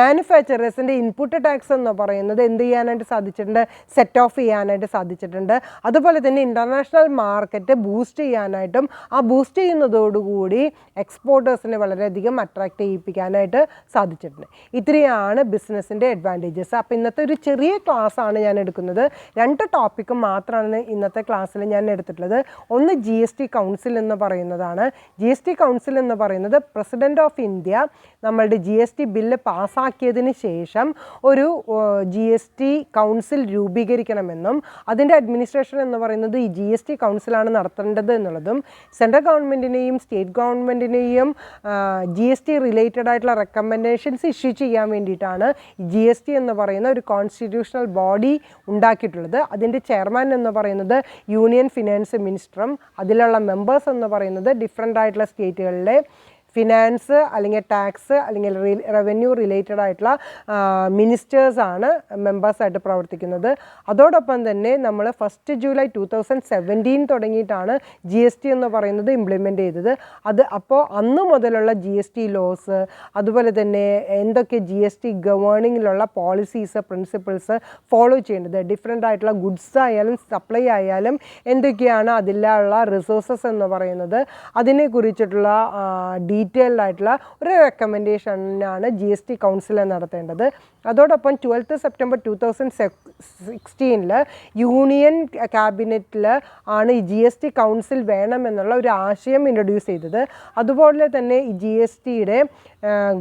മാനുഫാക്ചറേഴ്സിൻ്റെ ഇൻപുട്ട് ടാക്സ് എന്ന് പറയുന്നത് എന്ത് ചെയ്യാനായിട്ട് സാധിച്ചിട്ടുണ്ട്? സെറ്റ് ഓഫ് ചെയ്യാനായിട്ട് സാധിച്ചിട്ടുണ്ട്. അതുപോലെ തന്നെ ഇൻ്റർനാഷണൽ മാർക്കറ്റ് ബൂസ്റ്റ് ചെയ്യാനായിട്ടും ആ ബൂസ്റ്റ് ചെയ്യുന്നതോടുകൂടി എക്സ്പോർട്ടേഴ്സിനെ വളരെയധികം അട്രാക്റ്റ് ചെയ്യിപ്പിക്കാനായിട്ട് സാധിച്ചിട്ടുണ്ട്. ഇത്രയാണ് ബിസിനസ്സിൻ്റെ അഡ്വാൻറ്റേജസ്. അപ്പോൾ ഇന്നത്തെ ഒരു ചെറിയ ക്ലാസ്സാണ് ഞാൻ എടുക്കുന്നത്. 2 ടോപ്പിക്ക് മാത്രമാണ് ഇന്നത്തെ ക്ലാസ്സിൽ ഞാൻ എടുത്തിട്ടുള്ളത്. ഒന്ന് GST കൗൺസിൽ എന്ന് പറയുന്നതാണ്. GST കൗൺസിൽ എന്ന് പറയുന്നത് പ്രസിഡൻറ്റ് ഓഫ് ഇന്ത്യ നമ്മളുടെ GST ബില്ല് പാസ്സാക്കിയതിന് ശേഷം ഒരു GST കൗൺസിൽ രൂപീകരിക്കണമെന്നും അതിൻ്റെ അഡ്മിനിസ്ട്രേഷൻ എന്ന് പറയുന്നത് ഈ GST കൗൺസിലാണ് നടത്തേണ്ടത് എന്നുള്ളതും സെൻട്രൽ ഗവൺമെൻറ്റിനെയും സ്റ്റേറ്റ് ഗവൺമെൻറ്റിനെയും GST റിലേറ്റഡ് ആയിട്ടുള്ള റെക്കമെൻഡേഷൻസ് ഇഷ്യൂ ചെയ്യാൻ വേണ്ടിയിട്ടാണ് GST എന്ന് പറയുന്ന ഒരു കോൺസ്റ്റിറ്റ്യൂഷണൽ ബോഡി ഉണ്ടാക്കിയിട്ടുള്ളത്. അതിൻ്റെ ചെയർമാൻ എന്ന് പറയുന്നത് യൂണിയൻ ഫിനാൻസ് മിനിസ്റ്ററും അതിലുള്ള മെമ്പേഴ്സ് എന്ന് പറയുന്നത് ഡിഫറെൻ്റ് ആയിട്ടുള്ള സ്റ്റേറ്റുകളിലെ ഫിനാൻസ് അല്ലെങ്കിൽ ടാക്സ് അല്ലെങ്കിൽ റവന്യൂ റിലേറ്റഡ് ആയിട്ടുള്ള മിനിസ്റ്റേഴ്സാണ് മെമ്പേഴ്സായിട്ട് പ്രവർത്തിക്കുന്നത്. അതോടൊപ്പം തന്നെ നമ്മൾ 1 ജൂലൈ 2017 തുടങ്ങിയിട്ടാണ് GST എന്ന് പറയുന്നത് ഇംപ്ലിമെൻ്റ് ചെയ്തത്. അപ്പോൾ അന്ന് മുതലുള്ള GST ലോസ്, അതുപോലെ തന്നെ എന്തൊക്കെ GST ഗവേണിങ്ങിലുള്ള പോളിസീസ് പ്രിൻസിപ്പിൾസ് ഫോളോ ചെയ്യേണ്ടത്, ഡിഫറെൻ്റ് ആയിട്ടുള്ള ഗുഡ്സ് ആയാലും സപ്ലൈ ആയാലും എന്തൊക്കെയാണ് അതിലുള്ള റിസോഴ്സസ് എന്ന് പറയുന്നത്, അതിനെക്കുറിച്ചിട്ടുള്ള ഡീറ്റെയിൽഡ് ആയിട്ടുള്ള ഒരു റെക്കമെൻഡേഷനാണ് GST കൗൺസിൽ നടത്തേണ്ടത്. അതോടൊപ്പം 12 സെപ്റ്റംബർ 2016 യൂണിയൻ ക്യാബിനറ്റിൽ ആണ് ഈ GST കൗൺസിൽ വേണമെന്നുള്ള ഒരു ആശയം ഇൻട്രൊഡ്യൂസ് ചെയ്തത്. അതുപോലെ തന്നെ ഈ GSTയുടെ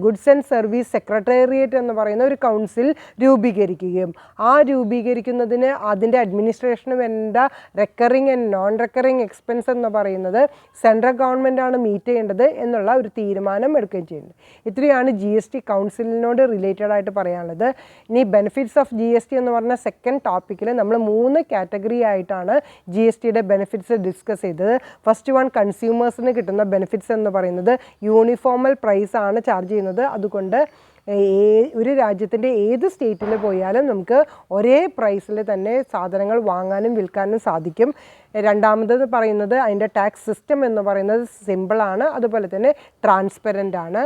ഗുഡ്സ് ആൻഡ് സർവീസ് സെക്രട്ടേറിയറ്റ് എന്ന് പറയുന്ന ഒരു കൗൺസിൽ രൂപീകരിക്കുകയും ആ രൂപീകരിക്കുന്നതിന് അതിൻ്റെ അഡ്മിനിസ്ട്രേഷന് വേണ്ട recurring and non recurring expense എന്ന് പറയുന്നത് സെൻട്രൽ ഗവൺമെൻറ്റാണ് മീറ്റ് ചെയ്യേണ്ടത് എന്നുള്ള ഒരു തീരുമാനം എടുക്കുകയും ചെയ്യുന്നത്. ഇത്രയാണ് GST കൗൺസിലിനോട് റിലേറ്റഡ് ആയിട്ട് പറയാനുള്ളത്. ഇനി ബെനിഫിറ്റ്സ് ഓഫ് GST എന്ന് പറഞ്ഞ സെക്കൻഡ് ടോപ്പിക്കിൽ നമ്മൾ 3 കാറ്റഗറി ആയിട്ടാണ് GSTയുടെ ബെനിഫിറ്റ്സ് ഡിസ്കസ് ചെയ്തത്. ഫസ്റ്റ് വൺ, കൺസ്യൂമേഴ്സിന് കിട്ടുന്ന ബെനിഫിറ്റ്സ് എന്ന് പറയുന്നത് യൂണിഫോമൽ പ്രൈസ് ആണ് ചാർജ് ചെയ്യുന്നത്. അതുകൊണ്ട് ഒരു രാജ്യത്തിൻ്റെ ഏത് സ്റ്റേറ്റിൽ പോയാലും നമുക്ക് ഒരേ പ്രൈസിൽ തന്നെ സാധനങ്ങൾ വാങ്ങാനും വിൽക്കാനും സാധിക്കും. രണ്ടാമത് പറയുന്നത് അതിൻ്റെ ടാക്സ് സിസ്റ്റം എന്ന് പറയുന്നത് സിമ്പിളാണ്, അതുപോലെ തന്നെ ട്രാൻസ്പെറൻ്റ് ആണ്.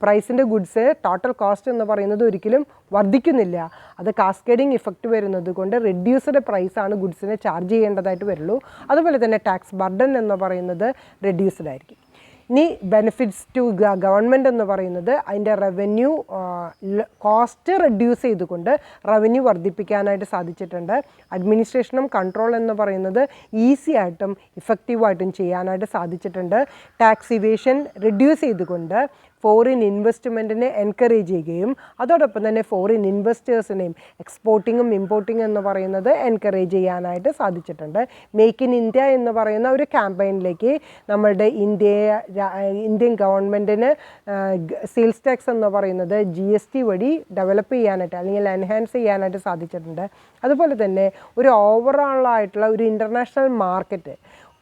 പ്രൈസിൻ്റെ ഗുഡ്സ് ടോട്ടൽ കോസ്റ്റ് എന്ന് പറയുന്നത് ഒരിക്കലും വർദ്ധിക്കുന്നില്ല. അത് കാസ്കേഡിങ് ഇഫക്റ്റ് വരുന്നത് കൊണ്ട് റെഡ്യൂസ്ഡ് പ്രൈസാണ് ഗുഡ്സിനെ ചാർജ് ചെയ്യേണ്ടതായിട്ട് വരുള്ളൂ. അതുപോലെ തന്നെ ടാക്സ് ബർഡൻ എന്ന് പറയുന്നത് റെഡ്യൂസ്ഡ് ആയിരിക്കും. ഇനി ബെനിഫിറ്റ്സ് ടു ഗവൺമെൻറ് എന്ന് പറയുന്നത് അതിൻ്റെ റവന്യൂ കോസ്റ്റ് റെഡ്യൂസ് ചെയ്തുകൊണ്ട് റവന്യൂ വർദ്ധിപ്പിക്കാനായിട്ട് സാധിച്ചിട്ടുണ്ട്. അഡ്മിനിസ്ട്രേഷനും കൺട്രോൾ എന്ന് പറയുന്നത് ഈസി ആയിട്ടും ഇഫക്റ്റീവായിട്ടും ചെയ്യാനായിട്ട് സാധിച്ചിട്ടുണ്ട്. ടാക്സ് ഇവേഷൻ റെഡ്യൂസ് ചെയ്തുകൊണ്ട് ഫോറിൻ ഇൻവെസ്റ്റ്മെൻറ്റിനെ എൻകറേജ് ചെയ്യുകയും അതോടൊപ്പം തന്നെ ഫോറിൻ ഇൻവെസ്റ്റേഴ്സിനെയും എക്സ്പോർട്ടിങ്ങും ഇമ്പോർട്ടിങ് എന്ന് പറയുന്നത് എൻകറേജ് ചെയ്യാനായിട്ട് സാധിച്ചിട്ടുണ്ട്. മേക്ക് ഇൻ ഇന്ത്യ എന്ന് പറയുന്ന ഒരു ക്യാമ്പയിനിലേക്ക് നമ്മളുടെ ഇന്ത്യൻ ഗവൺമെൻറ്റിന് സെയിൽസ് ടാക്സ് എന്ന് പറയുന്നത് GST വഴി ഡെവലപ്പ് ചെയ്യാനായിട്ട് അല്ലെങ്കിൽ എൻഹാൻസ് ചെയ്യാനായിട്ട് സാധിച്ചിട്ടുണ്ട്. അതുപോലെ തന്നെ ഒരു ഓവറോളായിട്ടുള്ള ഒരു ഇൻ്റർനാഷണൽ മാർക്കറ്റ്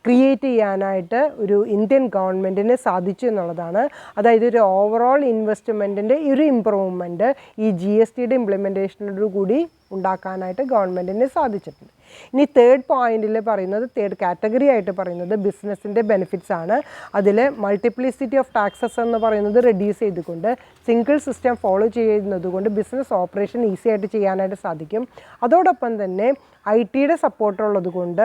ക്രിയേറ്റ് ചെയ്യാനായിട്ട് ഒരു ഇന്ത്യൻ ഗവൺമെൻറ്റിന് സാധിച്ചു എന്നുള്ളതാണ്. അതായത് ഒരു ഓവറോൾ ഇൻവെസ്റ്റ്മെൻറ്റിൻ്റെ ഒരു ഇമ്പ്രൂവ്മെൻറ്റ് ഈ GSTയുടെ ഇംപ്ലിമെൻറ്റേഷനോട് കൂടി ഉണ്ടാക്കാനായിട്ട് ഗവൺമെൻറ്റിന് സാധിച്ചിട്ടുണ്ട്. ഇനി തേർഡ് പോയിന്റിൽ പറയുന്നത്, തേർഡ് കാറ്റഗറി ആയിട്ട് പറയുന്നത് ബിസിനസ്സിൻ്റെ ബെനിഫിറ്റ്സ് ആണ്. അതിൽ മൾട്ടിപ്ലിസിറ്റി ഓഫ് ടാക്സസ് എന്ന് പറയുന്നത് റെഡ്യൂസ് ചെയ്തുകൊണ്ട് സിംഗിൾ സിസ്റ്റം ഫോളോ ചെയ്യുന്നത് കൊണ്ട് ബിസിനസ് ഓപ്പറേഷൻ ഈസി ആയിട്ട് ചെയ്യാനായിട്ട് സാധിക്കും. അതോടൊപ്പം തന്നെ IT-യുടെ സപ്പോർട്ടുള്ളത് കൊണ്ട്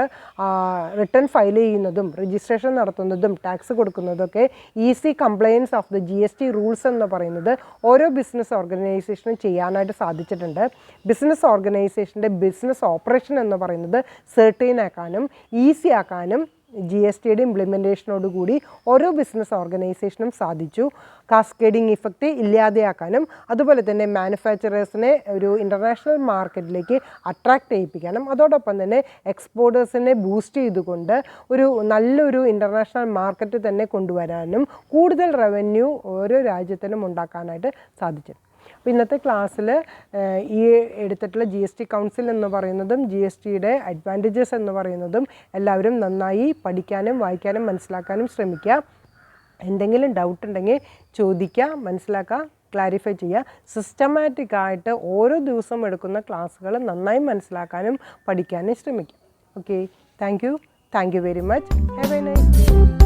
റിട്ടേൺ ഫയൽ ചെയ്യുന്നതും രജിസ്ട്രേഷൻ നടത്തുന്നതും ടാക്സ് കൊടുക്കുന്നതൊക്കെ easy compliance of the GST rules എന്ന് പറയുന്നത് ഓരോ ബിസിനസ് ഓർഗനൈസേഷനും ചെയ്യാനായിട്ട് സാധിച്ചിട്ടുണ്ട്. ബിസിനസ് ഓർഗനൈസേഷൻ്റെ ബിസിനസ് ഓപ്പറേഷൻ എന്ന് പറയുന്നത് സെർട്ടൈൻ ആക്കാനും ഈസി ആക്കാനും GSTയുടെ ഇംപ്ലിമെൻറ്റേഷനോടുകൂടി ഓരോ ബിസിനസ് ഓർഗനൈസേഷനും സാധിച്ചു. കാസ്കേഡിങ് ഇഫക്റ്റ് ഇല്ലാതെയാക്കാനും അതുപോലെ തന്നെ മാനുഫാക്ചറേഴ്സിനെ ഒരു ഇൻ്റർനാഷണൽ മാർക്കറ്റിലേക്ക് അട്രാക്റ്റ് ചെയ്യിപ്പിക്കാനും അതോടൊപ്പം തന്നെ എക്സ്പോർട്ടേഴ്സിനെ ബൂസ്റ്റ് ചെയ്തുകൊണ്ട് ഒരു നല്ലൊരു ഇൻ്റർനാഷണൽ മാർക്കറ്റ് തന്നെ കൊണ്ടുവരാനും കൂടുതൽ റവന്യൂ ഓരോ രാജ്യത്തിനും ഉണ്ടാക്കാനായിട്ട് സാധിച്ചു. അപ്പോൾ ഇന്നത്തെ ക്ലാസ്സിൽ ഈ എടുത്തിട്ടുള്ള GST കൗൺസിൽ എന്ന് പറയുന്നതും GSTയുടെ അഡ്വാൻറ്റേജസ് എന്ന് പറയുന്നതും എല്ലാവരും നന്നായി പഠിക്കാനും വായിക്കാനും മനസ്സിലാക്കാനും ശ്രമിക്കുക. എന്തെങ്കിലും ഡൗട്ട് ഉണ്ടെങ്കിൽ ചോദിക്കുക, മനസ്സിലാക്കുക, ക്ലാരിഫൈ ചെയ്യുക. സിസ്റ്റമാറ്റിക് ആയിട്ട് ഓരോ ദിവസവും എടുക്കുന്ന ക്ലാസ്സുകൾ നന്നായി മനസ്സിലാക്കാനും പഠിക്കാനും ശ്രമിക്കുക. Okay, thank you very much. Have A nice day.